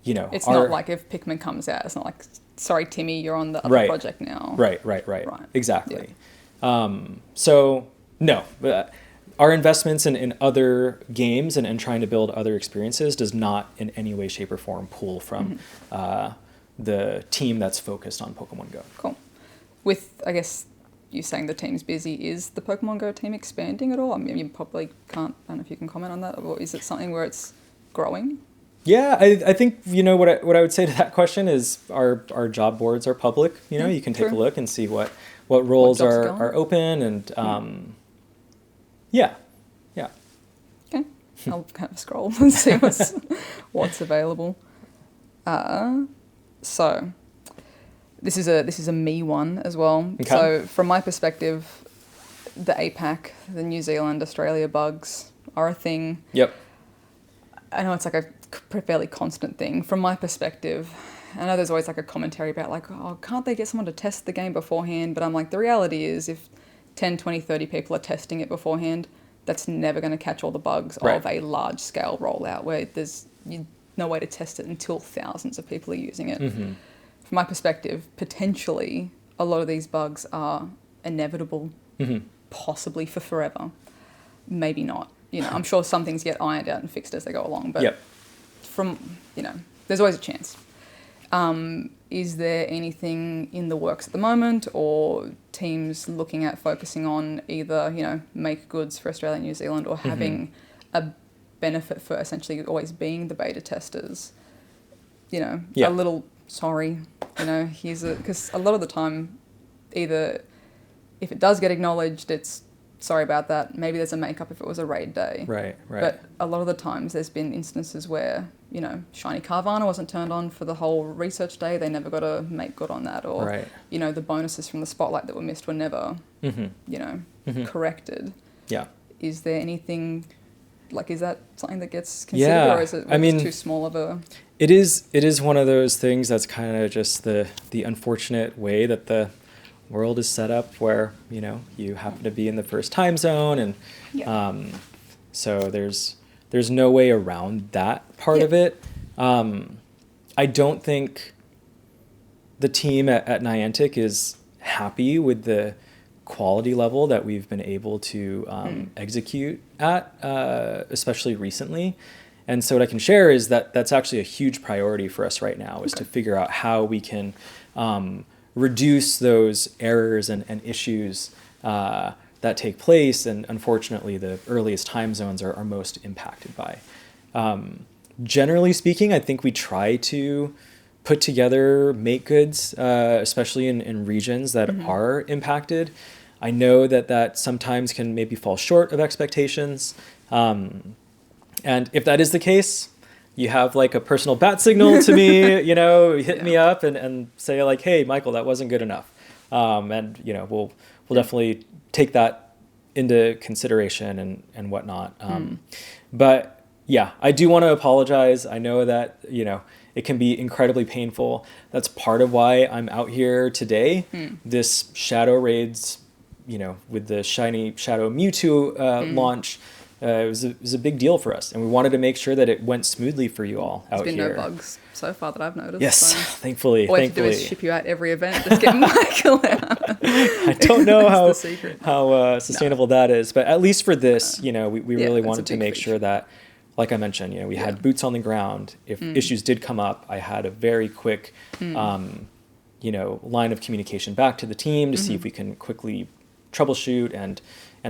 S2: it's
S1: not like if Pikmin comes out, it's not like, sorry, Timmy, you're on the other project now.
S2: Right. Exactly. Yeah. So, no, but our investments in other games and trying to build other experiences does not in any way, shape, or form pull from the team that's focused on Pokemon Go.
S1: Cool. With, I guess, you saying the team's busy, is the Pokemon Go team expanding at all? I mean, you probably can't, I don't know if you can comment on that, or is it something where it's growing?
S2: Yeah, I think, what I would say to that question is our job boards are public. You can take a look and see what roles are open, and yeah.
S1: Okay, I'll kind of scroll and see what's available. So this is a me one as well.
S2: Okay.
S1: So from my perspective, the APAC, the New Zealand, Australia bugs are a thing.
S2: Yep.
S1: I know it's like a fairly constant thing. From my perspective, I know there's always like a commentary about like, oh, can't they get someone to test the game beforehand? But I'm like, the reality is if 10, 20, 30 people are testing it beforehand, that's never going to catch all the bugs of a large scale rollout where there's no way to test it until thousands of people are using it. From my perspective, potentially a lot of these bugs are inevitable, possibly for forever. Maybe not. I'm sure some things get ironed out and fixed as they go along, but there's always a chance. Is there anything in the works at the moment, or teams looking at focusing on either, make goods for Australia and New Zealand, or having a benefit for essentially always being the beta testers? A little, sorry, because a lot of the time, either if it does get acknowledged, it's sorry about that. Maybe there's a makeup if it was a raid day.
S2: Right.
S1: But a lot of the times there's been instances where, Shiny Carvana wasn't turned on for the whole research day. They never got to make good on that. Or, the bonuses from the spotlight that were missed were never, corrected.
S2: Yeah.
S1: Is there anything, is that something that gets considered, or is it too small of a...
S2: It is one of those things that's kind of just the unfortunate way that the world is set up, where you happen to be in the first time zone, and so there's no way around that part of it. I don't think the team at Niantic is happy with the quality level that we've been able to execute at, especially recently. And so what I can share is that that's actually a huge priority for us right now, is to figure out how we can reduce those errors and issues that take place, and unfortunately the earliest time zones are most impacted by. Generally speaking, I think we try to put together make goods, especially in regions that are impacted. I know that sometimes can maybe fall short of expectations. And if that is the case, you have like a personal bat signal to me, hit me up and say like, hey, Michael, that wasn't good enough. And we'll definitely take that into consideration and whatnot. But yeah, I do want to apologize. I know that, It can be incredibly painful. That's part of why I'm out here today. This Shadow Raids, with the shiny Shadow Mewtwo launch, it was a big deal for us, and we wanted to make sure that it went smoothly for you all out here.
S1: There's been no bugs so far that I've noticed.
S2: Yes,
S1: so
S2: thankfully.
S1: All we have to do is ship you out every event, just get Micheal out.
S2: I don't know how sustainable that is, but at least for this, we really wanted to make sure that, like I mentioned, we had boots on the ground. If issues did come up, I had a very quick, line of communication back to the team to see if we can quickly troubleshoot and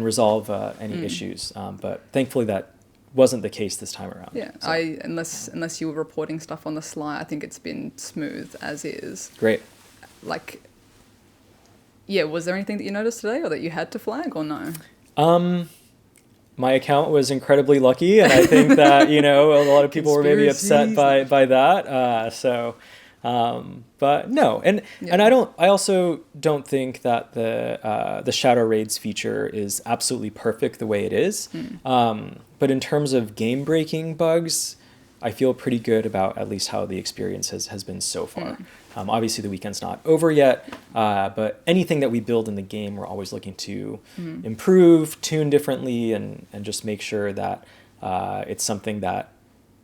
S2: resolve any issues. But thankfully that wasn't the case this time around.
S1: Yeah, so. Unless you were reporting stuff on the sly, I think it's been smooth as is.
S2: Great.
S1: Was there anything that you noticed today or that you had to flag or no?
S2: My account was incredibly lucky, and I think that, a lot of people were maybe upset by that. But no, and I also don't think that the Shadow Raids feature is absolutely perfect the way it is. But in terms of game breaking bugs, I feel pretty good about at least how the experience has been so far. Obviously the weekend's not over yet, but anything that we build in the game, we're always looking to improve, tune differently, and just make sure that it's something that,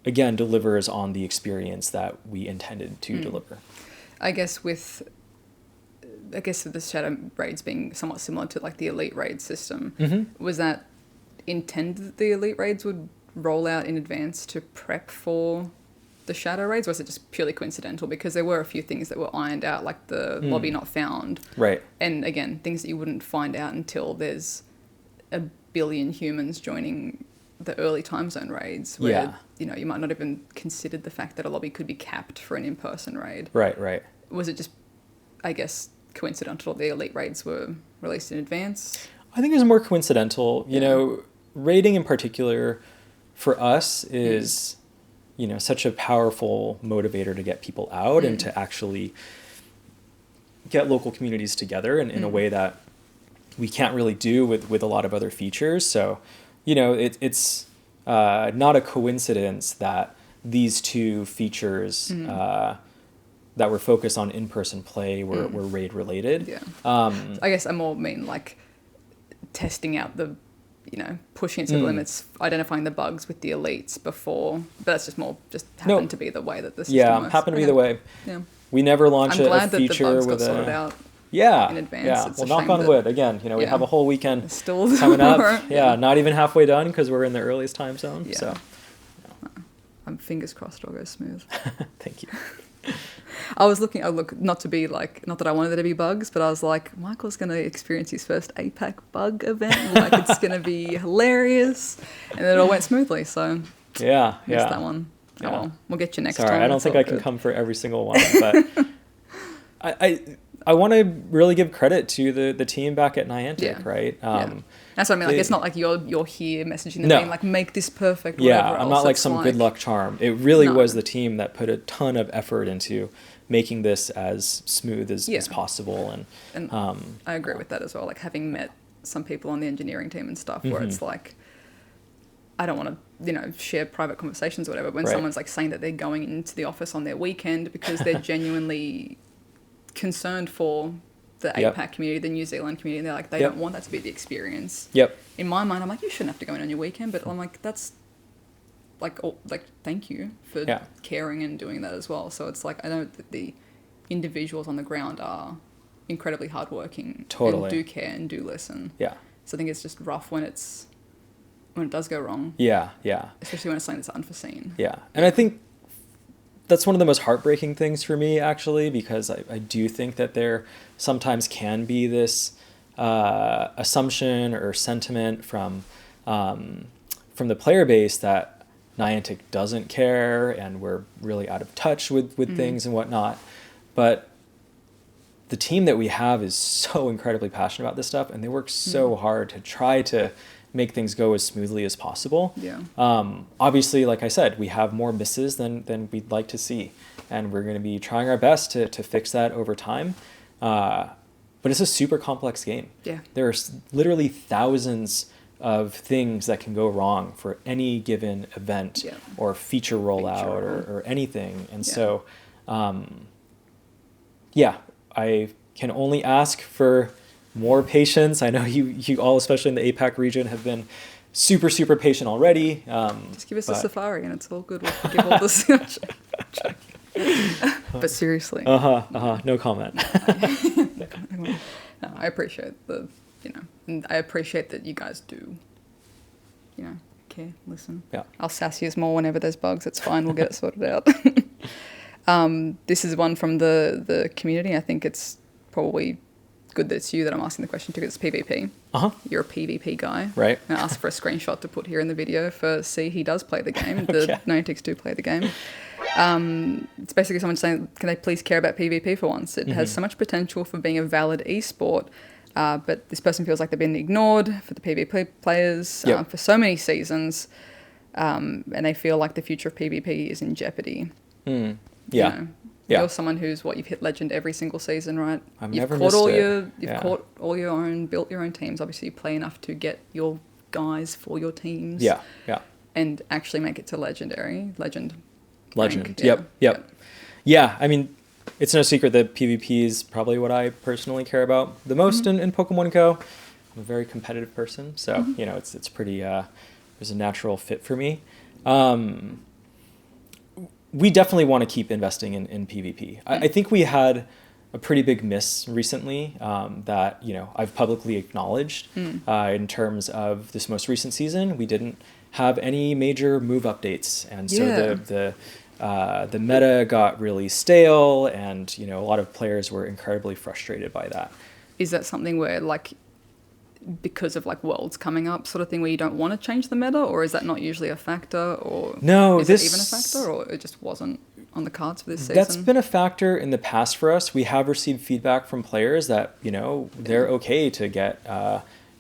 S2: again, delivers on the experience that we intended to deliver.
S1: I guess with the Shadow Raids being somewhat similar to like the Elite Raid system, was that intended that the Elite Raids would roll out in advance to prep for the Shadow Raids, or was it just purely coincidental? Because there were a few things that were ironed out, like the lobby not found. Right. And again, things that you wouldn't find out until there's a billion humans joining the early time zone raids where, you might not even considered the fact that a lobby could be capped for an in-person raid. Right. Was it just, I guess, coincidental the Elite Raids were released in advance? I think it was more coincidental. Raiding in particular for us is, such a powerful motivator to get people out and to actually get local communities together in a way that we can't really do with a lot of other features. So, it's not a coincidence that these two features that were focused on in-person play were raid related. Yeah. I guess I more mean like testing out the, pushing it to the limits, identifying the bugs with the elites before, but that's just happened to be the way that the system works. Happened to be the way. Yeah. We never launch a feature with a... sorted out. In advance. Yeah. Well, knock on wood. Again, we have a whole weekend still coming up. Not even halfway done because we're in the earliest time zone. Yeah. So, I'm fingers crossed it'll go smooth. Thank you. I was looking, not that I wanted there to be bugs, but I was like, Michael's going to experience his first APAC bug event. It's going to be hilarious. And it all went smoothly. So, missed that one. Yeah. Oh, well, we'll get you next time. Sorry, I don't think I can come for every single one, but I want to really give credit to the team back at Niantic, right? That's what I mean. It's not like you're here messaging them being make this perfect. I'm not like some good luck charm. It really was the team that put a ton of effort into making this as smooth as possible. And I agree with that as well. Like having met some people on the engineering team and stuff, where it's like, I don't want to, share private conversations or whatever. When someone's like saying that they're going into the office on their weekend because they're genuinely concerned for the APAC community, the New Zealand community, and they're like, they don't want that to be the experience. In my mind, I'm like, you shouldn't have to go in on your weekend, but I'm like, that's thank you for caring and doing that as well. So it's like, I know that the individuals on the ground are incredibly hardworking and do care and do listen. So I think it's just rough when it does go wrong. Especially when it's something that's unforeseen. And I think that's one of the most heartbreaking things for me, actually, because I do think that there sometimes can be this assumption or sentiment from the player base that Niantic doesn't care and we're really out of touch with things and whatnot. But the team that we have is so incredibly passionate about this stuff, and they work so hard to try to make things go as smoothly as possible. Obviously, like I said, we have more misses than we'd like to see, and we're going to be trying our best to fix that over time. But it's a super complex game. There are literally thousands
S2: of things that can go wrong for any given event or feature rollout or anything. And so, I can only ask for more patience. I know you all, especially in the APAC region, have been super, super patient already.
S1: Just give us a safari and it's all good. We'll forgive all this. But seriously.
S2: No comment.
S1: No, I appreciate and I appreciate that you guys do, care, listen.
S2: Yeah.
S1: I'll sass you more whenever there's bugs. It's fine. We'll get it sorted out. This is one from the community. I think it's probably good that it's you that I'm asking the question to, because it's PvP. You're a PvP guy.
S2: Right.
S1: I asked for a screenshot to put here in the video for he does play the game. The Niantics do play the game. It's basically someone saying, can they please care about PvP for once? It has so much potential for being a valid esport, but this person feels like they've been ignored for the PvP players for so many seasons, and they feel like the future of PvP is in jeopardy. You're someone who's you've hit legend every single season, right? You've caught all your own, built your own teams. Obviously, you play enough to get your guys for your teams. And actually make it to legend. Rank.
S2: Yep. Yeah, I mean, it's no secret that PvP is probably what I personally care about the most in Pokemon Go. I'm a very competitive person, so it's pretty there's a natural fit for me. We definitely want to keep investing in PvP. I think we had a pretty big miss recently that I've publicly acknowledged in terms of this most recent season. We didn't have any major move updates, and so the meta got really stale, and a lot of players were incredibly frustrated by that.
S1: Is that something where because of Worlds coming up sort of thing, where you don't want to change the meta, or is that not usually a factor, or
S2: no,
S1: is it even a factor, or it just wasn't on the cards for this season?
S2: That's been a factor in the past for us. We have received feedback from players that they're okay to get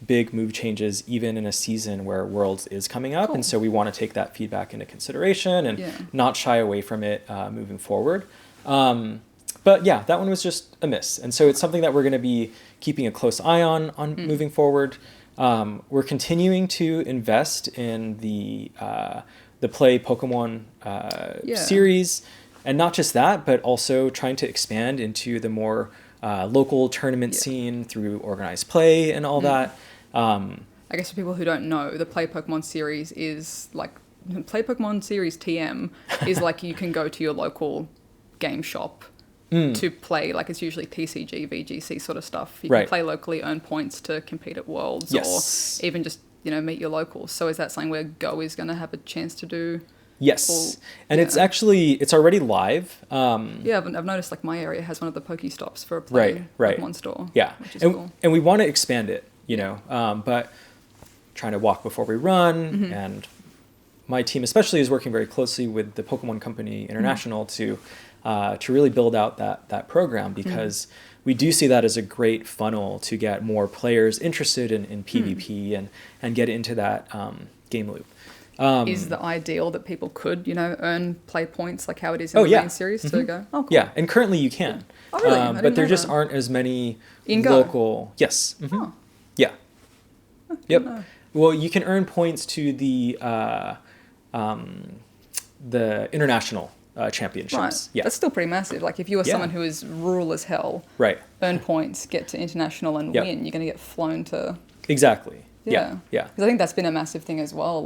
S2: big move changes even in a season where Worlds is coming up. And so we want to take that feedback into consideration and not shy away from it moving forward. But yeah, that one was just a miss. And so it's something that we're going to be keeping a close eye on moving forward. We're continuing to invest in the Play Pokemon series. And not just that, but also trying to expand into the more local tournament scene through organized play and all that.
S1: I guess for people who don't know, the Play Pokemon series is Play Pokemon series TM is you can go to your local game shop to play, it's usually TCG, VGC sort of stuff. You can play locally, earn points to compete at Worlds, or even just, meet your locals. So is that something where Go is going to have a chance to do?
S2: Yes. And it's already live.
S1: I've noticed my area has one of the Pokestops for a Play Pokemon store.
S2: Yeah.
S1: Which is cool.
S2: And we want to expand it, but trying to walk before we run. And my team especially is working very closely with the Pokemon Company International to really build out that program, because we do see that as a great funnel to get more players interested in PvP and get into that game loop.
S1: Is the ideal that people could, earn play points how it is in the main series to go? Oh, cool.
S2: Yeah, and currently you can.
S1: Oh, really?
S2: But there just aren't as many
S1: in
S2: local...
S1: Go?
S2: Yes.
S1: Oh.
S2: Yeah. Yep. Well, you can earn points to the international championships.
S1: Right.
S2: Yeah.
S1: That's still pretty massive. If you are someone who is rural as hell, earn points, get to international and win, you're going to get flown to...
S2: Exactly. Yeah.
S1: Because I think that's been a massive thing as well,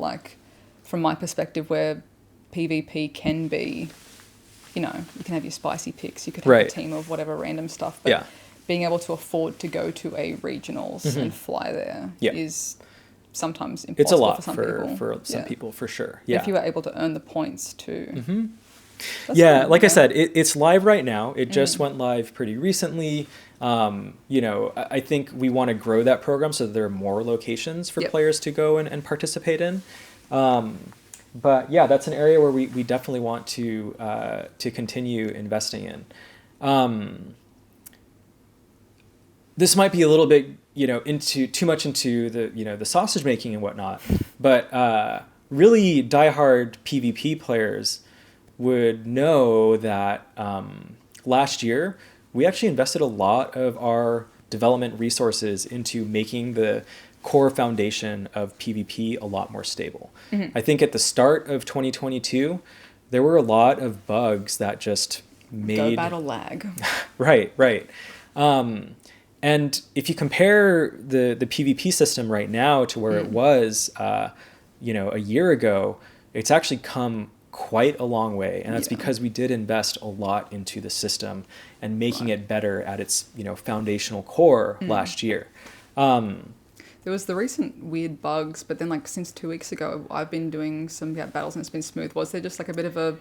S1: from my perspective, where PvP can be, you can have your spicy picks, you could have a team of whatever random stuff, but being able to afford to go to a regionals and fly there is sometimes impossible.
S2: It's a lot
S1: for some
S2: people, for sure.
S1: If you were able to earn the points too.
S2: I said, it's live right now. It just went live pretty recently. I think we want to grow that program so that there are more locations for players to go and participate in. But yeah, that's an area where we definitely want to continue investing in. This might be a little bit, into too much into the sausage making and whatnot, but really diehard PvP players would know that last year we actually invested a lot of our development resources into making the core foundation of PvP a lot more stable. I think at the start of 2022, there were a lot of bugs that just made...
S1: Go battle lag.
S2: Right. And if you compare the PvP system right now to where it was, a year ago, it's actually come quite a long way. And that's because we did invest a lot into the system and making it better at its, foundational core last year.
S1: There was the recent weird bugs, but then like since 2 weeks ago, I've been doing some battles and it's been smooth. Was there just like a bit of a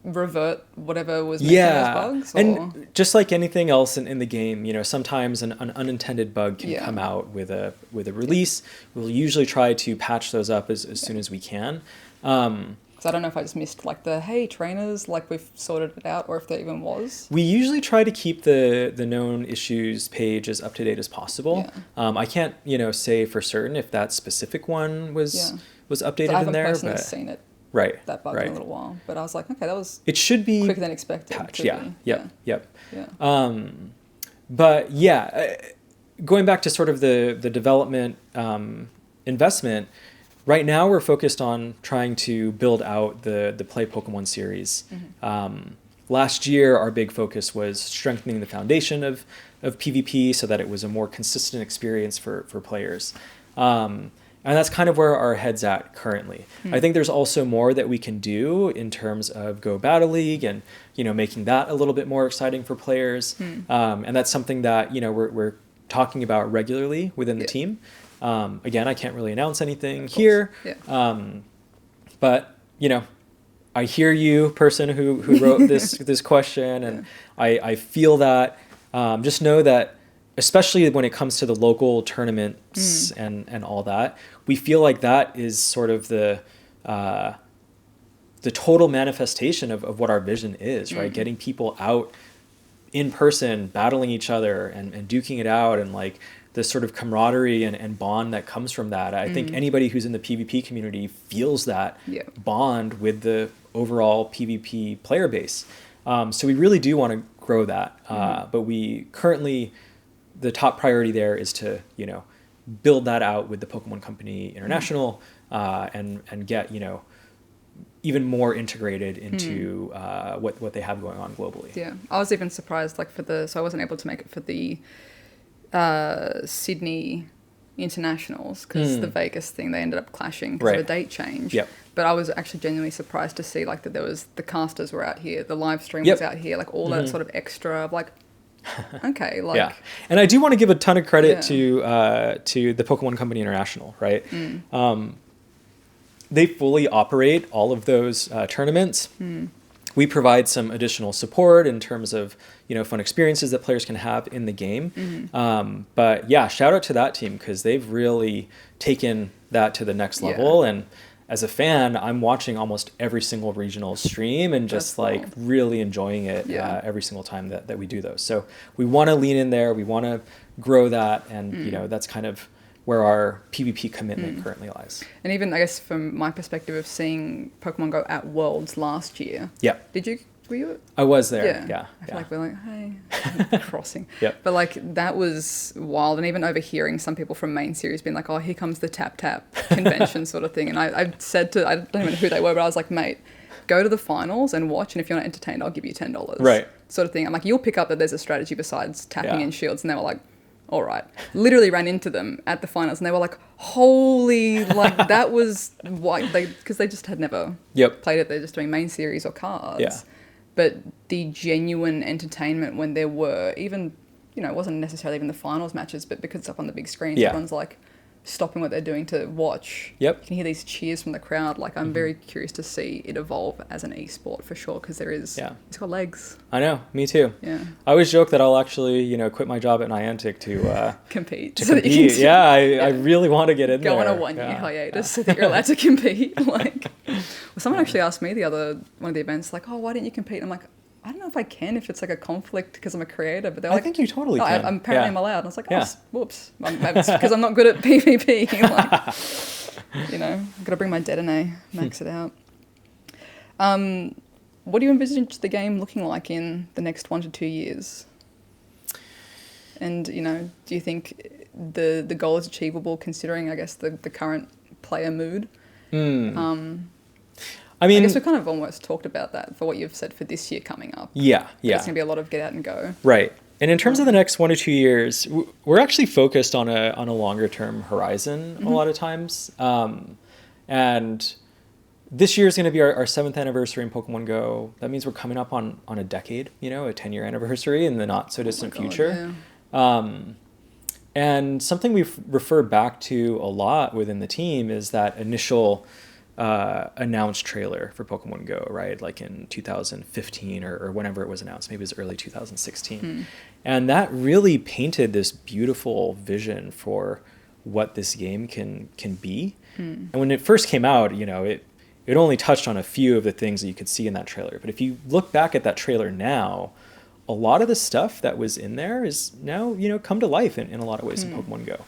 S1: revert whatever was making those bugs? Or?
S2: And just like anything else in the game, sometimes an unintended bug can come out with a release. We'll usually try to patch those up as soon as we can.
S1: So I don't know if I just missed like the, hey, trainers, like we've sorted it out, or if there even was.
S2: We usually try to keep the known issues page as up to date as possible. I can't, say for certain if that specific one was updated in there.
S1: I haven't personally seen it.
S2: Right.
S1: That bug in a little while, but I was like, okay, that was.
S2: It should be
S1: quicker than expected.
S2: Patched. Yep.
S1: Yeah.
S2: But going back to sort of the development investment. Right now, we're focused on trying to build out the Play Pokemon series. Last year, our big focus was strengthening the foundation of PvP so that it was a more consistent experience for players. And that's kind of where our head's at currently. I think there's also more that we can do in terms of Go Battle League and, making that a little bit more exciting for players. And that's something that, we're talking about regularly within the team. Again, I can't really announce anything here, but I hear you, person who wrote this question, and I feel that. Just know that, especially when it comes to the local tournaments and all that, we feel like that is sort of the total manifestation of what our vision is, right? Getting people out in person, battling each other and duking it out, and like the sort of camaraderie and bond that comes from that. I think anybody who's in the PvP community feels that bond with the overall PvP player base. So we really do want to grow that. But we currently, the top priority there is to, build that out with the Pokemon Company International and get, even more integrated into what they have going on globally.
S1: Yeah, I was even surprised, like so I wasn't able to make it for the Sydney internationals because the Vegas thing, they ended up clashing because of a date change. But I was actually genuinely surprised to see like that there was the casters were out here, the live stream was out here, like all that sort of extra, like okay, like
S2: and I do want to give a ton of credit to the Pokemon Company International, right? They fully operate all of those tournaments. We provide some additional support in terms of, fun experiences that players can have in the game. But yeah, shout out to that team because they've really taken that to the next level. And as a fan, I'm watching almost every single regional stream and just really enjoying it every single time that we do those. So we want to lean in there. We want to grow that. And, that's kind of where our PvP commitment currently lies. And
S1: even, I guess, from my perspective of seeing Pokemon Go at Worlds last year. Were you?
S2: I was there, yeah.
S1: I feel like we're like, hey, crossing. But like, that was wild. And even overhearing some people from main series being like, oh, here comes the tap convention sort of thing. And I said I don't even know who they were, but I was like, mate, go to the finals and watch. And if you're not entertained, I'll give you $10.
S2: Right.
S1: Sort of thing. I'm like, you'll pick up that there's a strategy besides tapping in shields. And they were like, all right. Literally ran into them at the finals and they were like, holy, like that was why because they just had never played it. They're just doing main series or cards. But the genuine entertainment when there were even, it wasn't necessarily even the finals matches, but because it's up on the big screen, everyone's like stopping what they're doing to watch. You can hear these cheers from the crowd. Like, I'm very curious to see it evolve as an esport for sure, because there is, it's got legs.
S2: I know, me too. I always joke that I'll actually, quit my job at Niantic to
S1: compete.
S2: To compete. I really want to get in
S1: Go
S2: there.
S1: on a 1 year hiatus so that you're allowed to compete. Like, well, someone actually asked me one of the events, like, oh, why didn't you compete? I'm like, I don't know if I can, if it's like a conflict because I'm a creator, but they're like,
S2: I think you totally can.
S1: I'm apparently I'm allowed. And I was like, oh, whoops. It's because I'm not good at PvP. Like, I've got to bring my Dedenne, max it out. What do you envisage the game looking like in the next 1 to 2 years? And, you know, do you think the goal is achievable considering, I guess, the current player mood?
S2: I mean,
S1: I guess we kind of almost talked about that for what you've said for this year coming up.
S2: Yeah.
S1: It's going to be a lot of get out and go.
S2: Right. And in terms of the next 1 to 2 years, we're actually focused on a longer term horizon a lot of times. And this year is going to be our 7th anniversary in Pokemon Go. That means we're coming up on a decade, you know, a 10-year anniversary in the not so distant future.
S1: Yeah.
S2: And something we've referred back to a lot within the team is that initial announced trailer for Pokemon Go, right? Like in 2015 or whenever it was announced, maybe it was early 2016. And that really painted this beautiful vision for what this game can be. And when it first came out, you know, it only touched on a few of the things that you could see in that trailer. But if you look back at that trailer now, a lot of the stuff that was in there is now, you know, come to life in a lot of ways in Pokemon Go.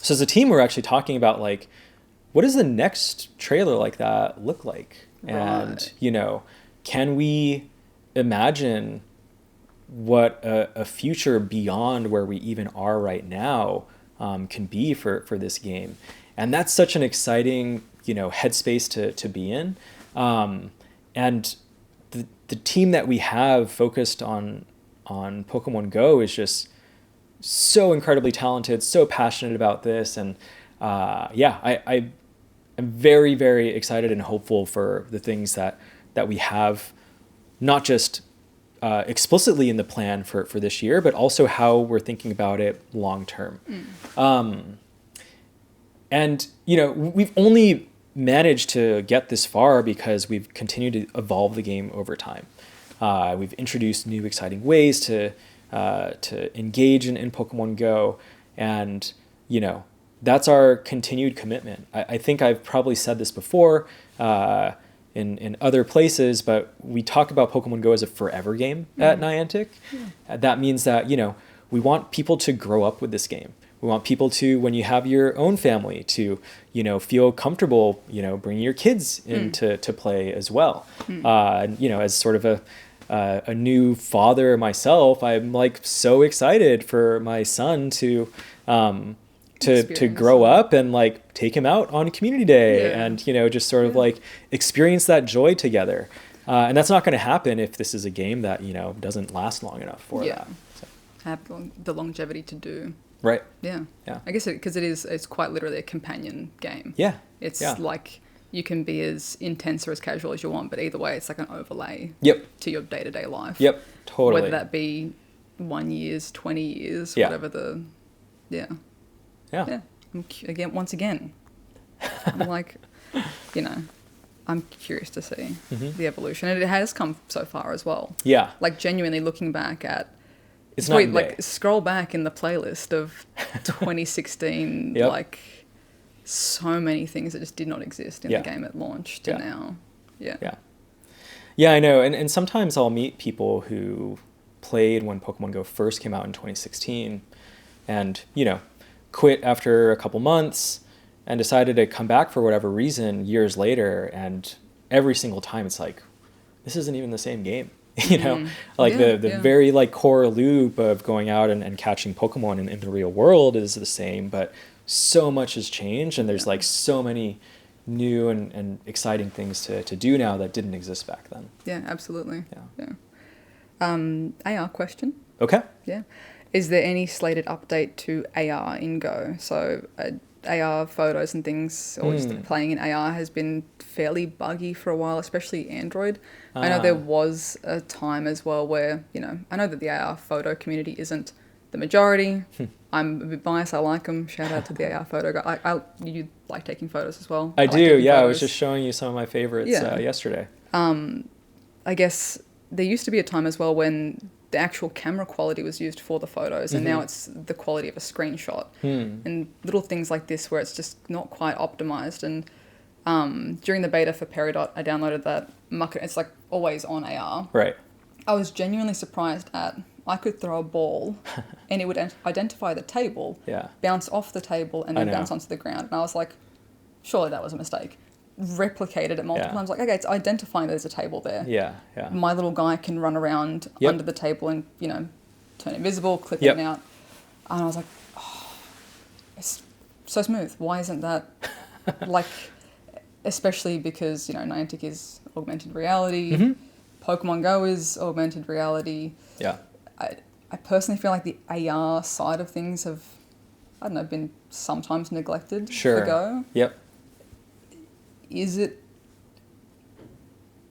S2: So as a team, we're actually talking about, like, what does the next trailer like that look like?
S1: Right.
S2: And, you know, can we imagine what a future beyond where we even are right now can be for this game? And that's such an exciting, you know, headspace to be in. And the team that we have focused on Pokemon Go is just so incredibly talented, so passionate about this. And I am very, very excited and hopeful for the things that we have, not just explicitly in the plan for this year, but also how we're thinking about it long term. And, you know, we've only managed to get this far because we've continued to evolve the game over time. We've introduced new exciting ways to engage in Pokemon Go, and, you know, that's our continued commitment. I think I've probably said this before in other places, but we talk about Pokemon Go as a forever game at Niantic. That means that, you know, we want people to grow up with this game. We want people to, when you have your own family, to, you know, feel comfortable, you know, bringing your kids in to play as well. And, you know, as sort of a new father myself, I'm like so excited for my son to grow up and like take him out on community day and, you know, just sort of like experience that joy together. And that's not going to happen if this is a game that, you know, doesn't last long enough for that. So.
S1: Have the longevity to do.
S2: Right.
S1: Yeah. I guess because it's quite literally a companion game.
S2: Yeah.
S1: It's like you can be as intense or as casual as you want, but either way, it's like an overlay to your day-to-day life.
S2: Yep. Totally.
S1: Whether that be 1 year, 20 years, whatever the... Yeah. Once again, I'm like, you know, I'm curious to see the evolution. And it has come so far as well. Yeah. Like genuinely looking back at...
S2: It's not
S1: like scroll back in the playlist of 2016, like so many things that just did not exist in the game at launch to now. Yeah, I know. And sometimes I'll meet people who played when Pokemon Go first came out in 2016 and, you know, quit after a couple months and decided to come back for whatever reason years later. And every single time it's like, this isn't even the same game. You know, like the very like core loop of going out and catching Pokemon in the real world is the same, but so much has changed and there's like so many new and exciting things to do now that didn't exist back then. Yeah, absolutely. AR question.
S2: Okay.
S1: Yeah. Is there any slated update to AR in Go? So AR photos and things, or just playing in AR has been fairly buggy for a while, especially Android. I know there was a time as well where, you know, I know that the AR photo community isn't the majority. I'm a bit biased. I like them. Shout out to the AR photo guy. You like taking photos as well?
S2: I do. Yeah, I was just showing you some of my favorites yesterday.
S1: I guess there used to be a time as well when the actual camera quality was used for the photos, and now it's the quality of a screenshot. And little things like this where it's just not quite optimized. And during the beta for Peridot, I downloaded that it's like always on AR.
S2: Right.
S1: I was genuinely surprised at I could throw a ball and it would identify the table, bounce off the table, and then bounce onto the ground. And I was like, surely that was a mistake. Replicated it multiple times. Like, okay, it's identifying there's a table there. My little guy can run around under the table and, you know, turn invisible, clip
S2: Yep.
S1: in and out. And I was like, oh, it's so smooth. Why isn't that like, especially because, you know, Niantic is augmented reality.
S2: Mm-hmm.
S1: Pokemon Go is augmented reality.
S2: Yeah.
S1: I personally feel like the AR side of things have, I don't know, been sometimes neglected
S2: Sure.
S1: for Go.
S2: Yep.
S1: Is it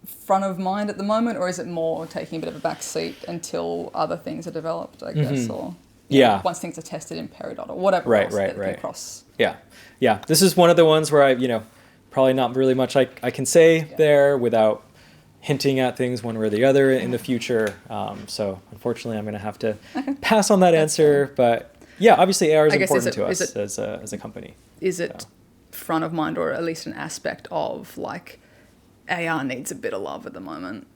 S1: front of mind at the moment, or is it more taking a bit of a back seat until other things are developed, I guess, or
S2: Yeah.
S1: once things are tested in Peridot or whatever
S2: Right,
S1: else
S2: right,
S1: that can
S2: right.
S1: cross.
S2: Yeah. Yeah. This is one of the ones where I, you know, probably not really much I can say there without hinting at things one way or the other in the future. So unfortunately, I'm going to have to pass on that answer. But yeah, obviously AR is
S1: I guess,
S2: important to us as a company.
S1: Is it
S2: So.
S1: front of mind, or at least an aspect of, like, AR needs a bit of love at the moment?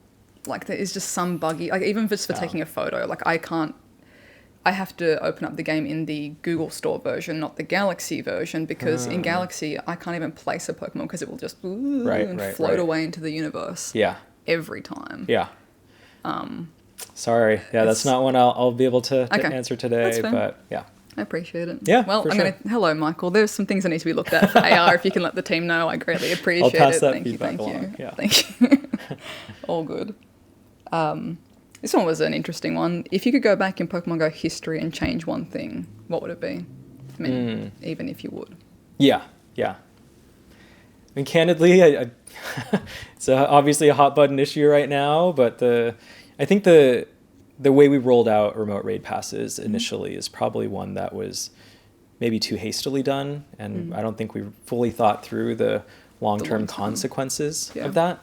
S1: Like, there is just some buggy, like, even just for taking a photo, like, I have to open up the game in the Google Store version, not the Galaxy version, because in Galaxy, I can't even place a Pokemon because it will just float away into the universe.
S2: Yeah.
S1: Every time.
S2: Yeah. Sorry. Yeah, that's not one I'll be able to answer today.
S1: That's fair.
S2: But yeah.
S1: I appreciate it.
S2: Yeah.
S1: Well,
S2: for sure.
S1: Hello, Michael. There's some things that need to be looked at for AR. If you can let the team know, I greatly appreciate
S2: I'll pass
S1: it.
S2: that
S1: Thank you.
S2: feedback
S1: Thank
S2: along.
S1: you.
S2: Yeah.
S1: Thank you. All good. This one was an interesting one. If you could go back in Pokemon Go history and change one thing, what would it be? I mean, even if you would.
S2: Yeah. Yeah. I mean, candidly, I it's obviously a hot button issue right now, but I think the way we rolled out remote raid passes initially is probably one that was maybe too hastily done, and I don't think we fully thought through the long-term consequences of that.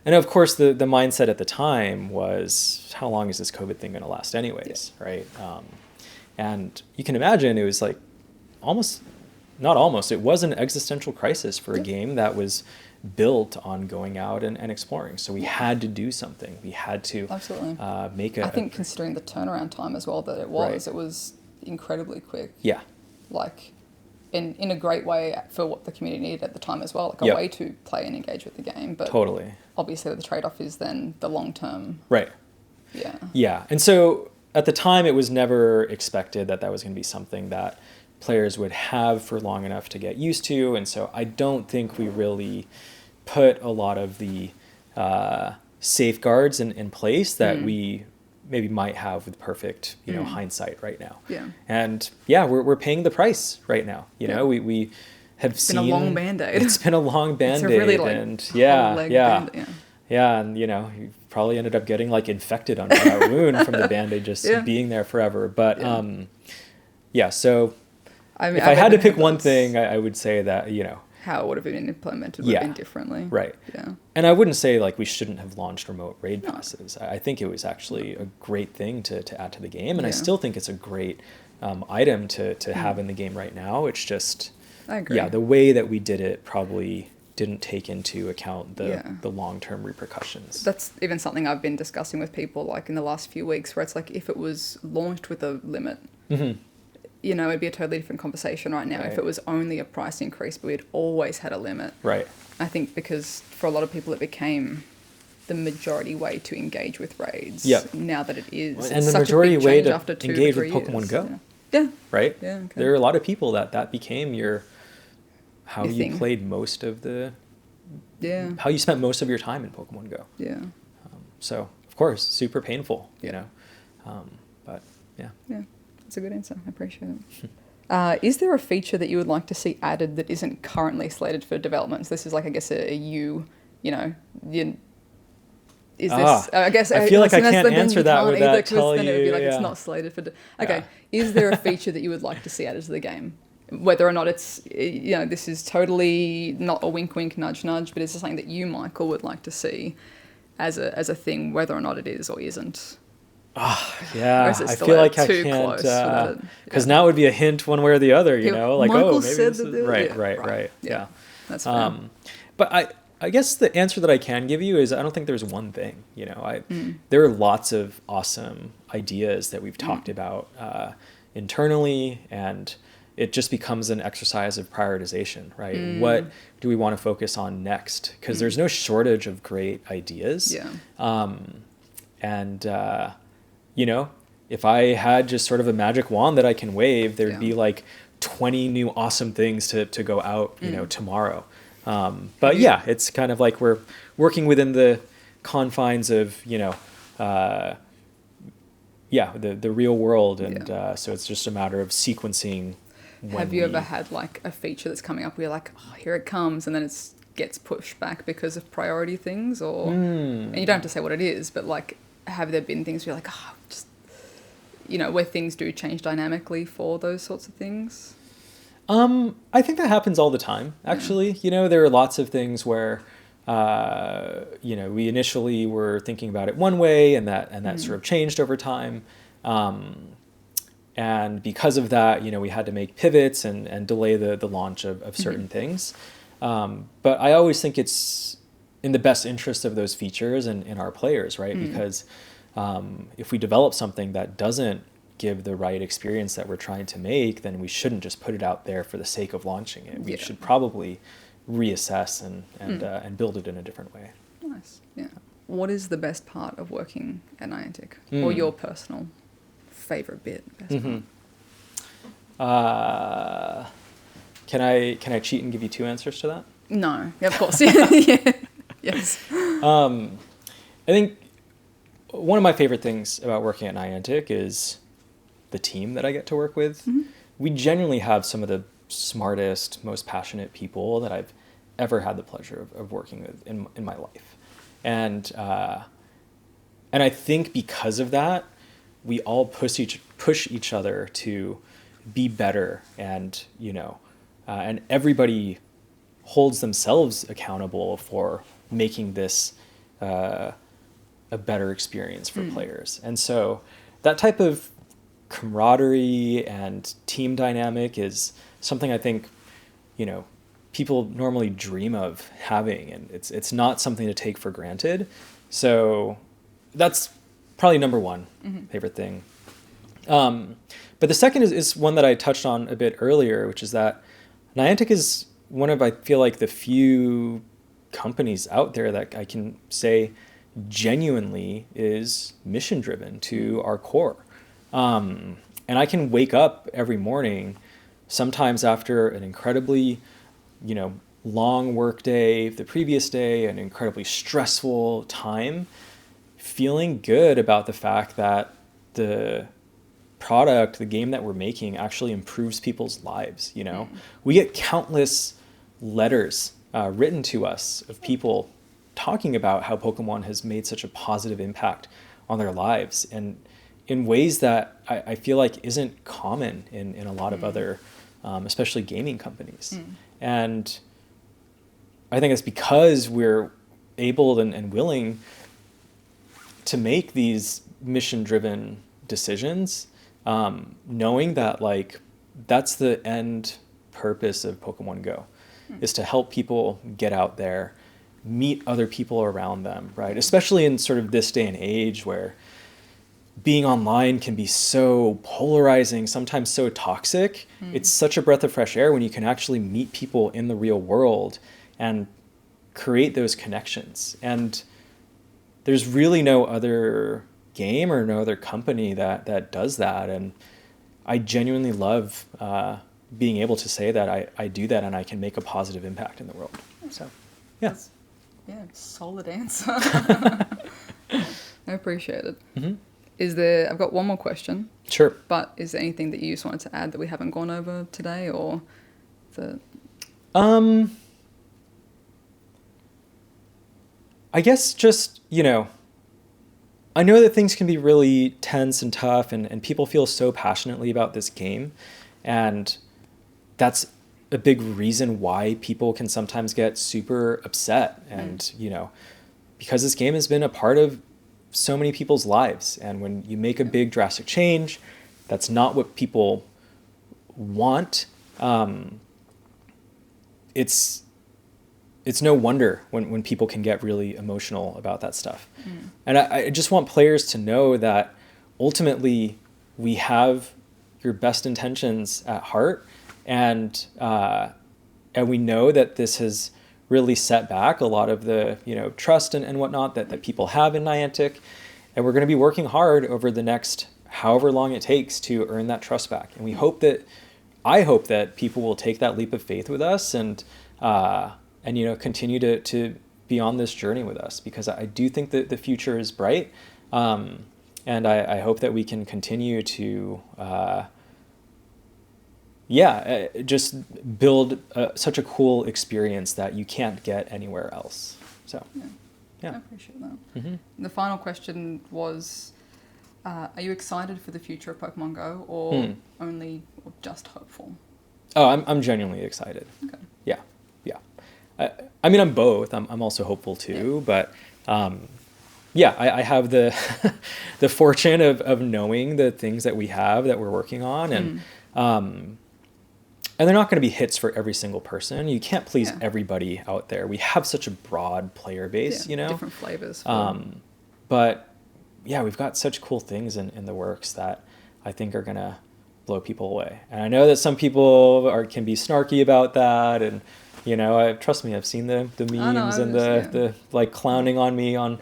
S2: And of course, the mindset at the time was, how long is this COVID thing going to last anyways, right? And you can imagine it was like it was an existential crisis for a game that was built on going out and exploring. So we had to do something. We had to make
S1: I think considering the turnaround time as well that it was incredibly quick.
S2: Yeah.
S1: Like, in a great way for what the community needed at the time as well, like a way to play and engage with the game. But
S2: totally.
S1: Obviously the trade-off is then the long-term.
S2: Right.
S1: Yeah.
S2: Yeah. And so at the time, it was never expected that was going to be something that players would have for long enough to get used to. And so I don't think we really put a lot of the safeguards in place that we maybe might have with perfect, hindsight right now.
S1: Yeah.
S2: And yeah, we're paying the price right now. You know, we have seen.
S1: It's been a long Band-Aid.
S2: It's been a long Band-Aid.
S1: It's a really, like,
S2: and
S1: Band-Aid.
S2: Yeah, and you probably ended up getting like infected on that wound from the Band-Aid just being there forever. But so if I had to pick one thing, I would say that,
S1: how it would have been implemented would have been differently.
S2: Right.
S1: Yeah.
S2: And I wouldn't say like we shouldn't have launched remote raid passes. I think it was actually a great thing to add to the game, and I still think it's a great item to have in the game right now. It's just,
S1: I agree.
S2: the way that we did it probably didn't take into account the long-term repercussions.
S1: That's even something I've been discussing with people like in the last few weeks, where it's like if it was launched with a limit, it'd be a totally different conversation right now.
S2: Right.
S1: If it was only a price increase, but we'd always had a limit.
S2: Right.
S1: I think because for a lot of people it became the majority way to engage with raids.
S2: Yep.
S1: Now that it is.
S2: And
S1: it's
S2: the
S1: such
S2: majority
S1: a big
S2: way
S1: change
S2: to
S1: after 2
S2: engage
S1: to
S2: with
S1: 3
S2: Pokemon
S1: years.
S2: Go.
S1: Yeah.
S2: Right?
S1: Yeah. Okay.
S2: There are a lot of people that became how
S1: Your
S2: you
S1: thing.
S2: played most of how you spent most of your time in Pokemon Go.
S1: Yeah.
S2: So, of course, super painful, but yeah.
S1: Yeah, that's a good answer. I appreciate it. Is there a feature that you would like to see added that isn't currently slated for development? So this is like, I guess, is this? I guess
S2: I feel like I can't
S1: then
S2: answer
S1: you
S2: that
S1: can't
S2: without
S1: either, 'cause
S2: telling
S1: then it would be
S2: you,
S1: like it's not slated for. Okay, is there a feature that you would like to see added to the game? Whether or not it's, this is totally not a wink, wink, nudge, nudge, but is it something that you, Michael, would like to see as a thing, whether or not it is or isn't?
S2: Yeah, I feel like I can't, because now it would be a hint one way or the other, like,
S1: Michael
S2: maybe
S1: said
S2: this
S1: that
S2: is, right.
S1: Yeah, that's fair.
S2: But I guess the answer that I can give you is I don't think there's one thing. There are lots of awesome ideas that we've talked about internally, and it just becomes an exercise of prioritization, right? What do we want to focus on next? Because there's no shortage of great ideas.
S1: Yeah.
S2: And if I had just sort of a magic wand that I can wave, there'd
S1: Yeah.
S2: be like 20 new awesome things to go out, tomorrow. But yeah, it's kind of like we're working within the confines of, the real world. And so it's just a matter of sequencing.
S1: Have you ever had like a feature that's coming up where you're like, oh, here it comes, and then it gets pushed back because of priority things? Or and you don't have to say what it is, but like, have there been things where you're like, oh, just, where things do change dynamically for those sorts of things?
S2: I think that happens all the time, actually. There are lots of things where, we initially were thinking about it one way, and that sort of changed over time. And because of that, we had to make pivots and delay the launch of certain things. But I always think it's in the best interest of those features and in our players, right? Because if we develop something that doesn't give the right experience that we're trying to make, then we shouldn't just put it out there for the sake of launching it. We should probably reassess and build it in a different way.
S1: Nice. Yeah. What is the best part of working at Niantic, or your personal favorite bit?
S2: Can I cheat and give you two answers to that?
S1: No, yeah, of course. Yeah. Yes.
S2: I think one of my favorite things about working at Niantic is the team that I get to work with. We genuinely have some of the smartest, most passionate people that I've ever had the pleasure of working with in my life. And I think because of that, we all push each other to be better, and and everybody holds themselves accountable for making this a better experience for players. And so that type of camaraderie and team dynamic is something I think people normally dream of having, and it's not something to take for granted. So that's probably number one favorite thing. But the second is one that I touched on a bit earlier, which is that Niantic is one of, I feel like, the few companies out there that I can say genuinely is mission driven to our core. And I can wake up every morning, sometimes after an incredibly, long work day, the previous day, an incredibly stressful time, feeling good about the fact that the product, the game that we're making, actually improves people's lives. We get countless letters written to us of people talking about how Pokemon has made such a positive impact on their lives, and in ways that I feel like isn't common in a lot of other, especially gaming companies. And I think it's because we're able and willing to make these mission-driven decisions, knowing that that's the end purpose of Pokemon Go, is to help people get out there, meet other people around them, right? Especially in sort of this day and age where being online can be so polarizing, sometimes so toxic. It's such a breath of fresh air when you can actually meet people in the real world and create those connections. And there's really no other game or no other company that does that. And I genuinely love being able to say that I do that and I can make a positive impact in the world. So, yeah.
S1: Solid answer. I appreciate it. I've got one more question.
S2: Sure.
S1: But is there anything that you just wanted to add that we haven't gone over today, or
S2: I guess just, I know that things can be really tense and tough, and people feel so passionately about this game. And that's a big reason why people can sometimes get super upset. And, because this game has been a part of so many people's lives. And when you make a big drastic change, that's not what people want. It's no wonder when people can get really emotional about that stuff. And I just want players to know that ultimately we have your best intentions at heart, and we know that this has really set back a lot of the trust and whatnot that people have in Niantic, and we're going to be working hard over the next however long it takes to earn that trust back. And I hope that people will take that leap of faith with us and continue to be on this journey with us, because I do think that the future is bright. And I hope that we can continue to, just build such a cool experience that you can't get anywhere else. So, yeah.
S1: I appreciate that. The final question was, are you excited for the future of Pokemon Go, or only or just hopeful?
S2: Oh, I'm genuinely excited.
S1: Okay.
S2: Yeah. I mean, I'm both. I'm also hopeful too, but I have the the fortune of knowing the things that we have that we're working on, and they're not going to be hits for every single person. You can't please everybody out there. We have such a broad player base,
S1: different flavors.
S2: But yeah, we've got such cool things in the works that I think are going to blow people away. And I know that some people can be snarky about that, and trust me, I've seen the memes and the like clowning on me on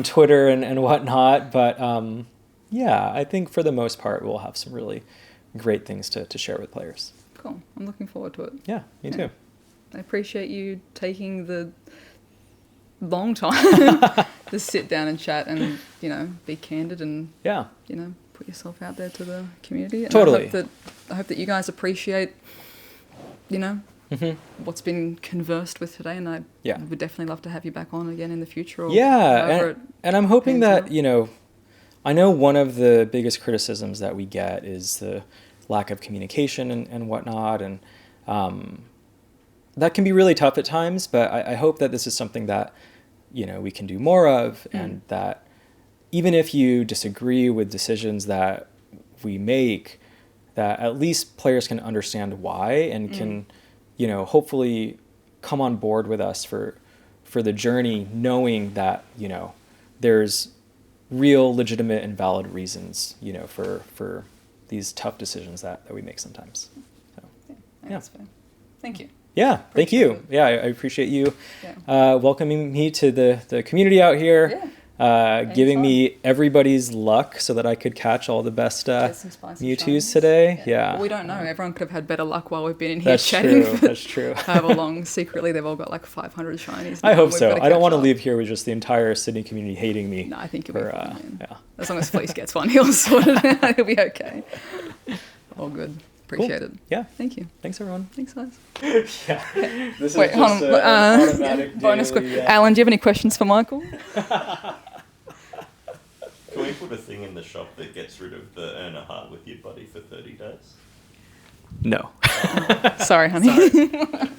S2: Twitter and whatnot. But I think for the most part, we'll have some really great things to share with players.
S1: Cool. I'm looking forward to it.
S2: Yeah, me too.
S1: I appreciate you taking the long time to sit down and chat and, be candid and, put yourself out there to the community. And
S2: Totally.
S1: I hope that you guys appreciate, what's been conversed with today, and I would definitely love to have you back on again in the future.
S2: And I'm hoping that, I know one of the biggest criticisms that we get is the lack of communication and whatnot, and that can be really tough at times, but I hope that this is something that, we can do more of, and that even if you disagree with decisions that we make, that at least players can understand why and can, hopefully come on board with us for the journey, knowing that, there's real, legitimate, and valid reasons, for these tough decisions that we make sometimes. So,
S1: that's fair. Thank you.
S2: Yeah, thank you. Yeah, I appreciate you welcoming me to the community out here, giving me everybody's luck so that I could catch all the best Mewtwo's today. Yeah.
S1: Well, we don't know. Everyone could have had better luck while we've been in here chatting.
S2: That's true.
S1: However long, secretly, they've all got like 500 shinies.
S2: I hope so. I don't want to leave here with just the entire Sydney community hating me.
S1: No, I think you'll be fine. As long as Fleece gets one, he'll sort it out. He'll be okay. All good. Appreciate it.
S2: Yeah.
S1: Thank you.
S2: Thanks, everyone.
S1: Thanks, guys.
S2: This
S1: Wait,
S2: is just an automatic
S1: bonus
S2: daily,
S1: Alan, do you have any questions for Michael?
S3: Can we put a thing in the shop that gets rid of the earn a heart with your buddy for 30 days?
S2: No.
S1: Sorry, honey.
S3: Sorry.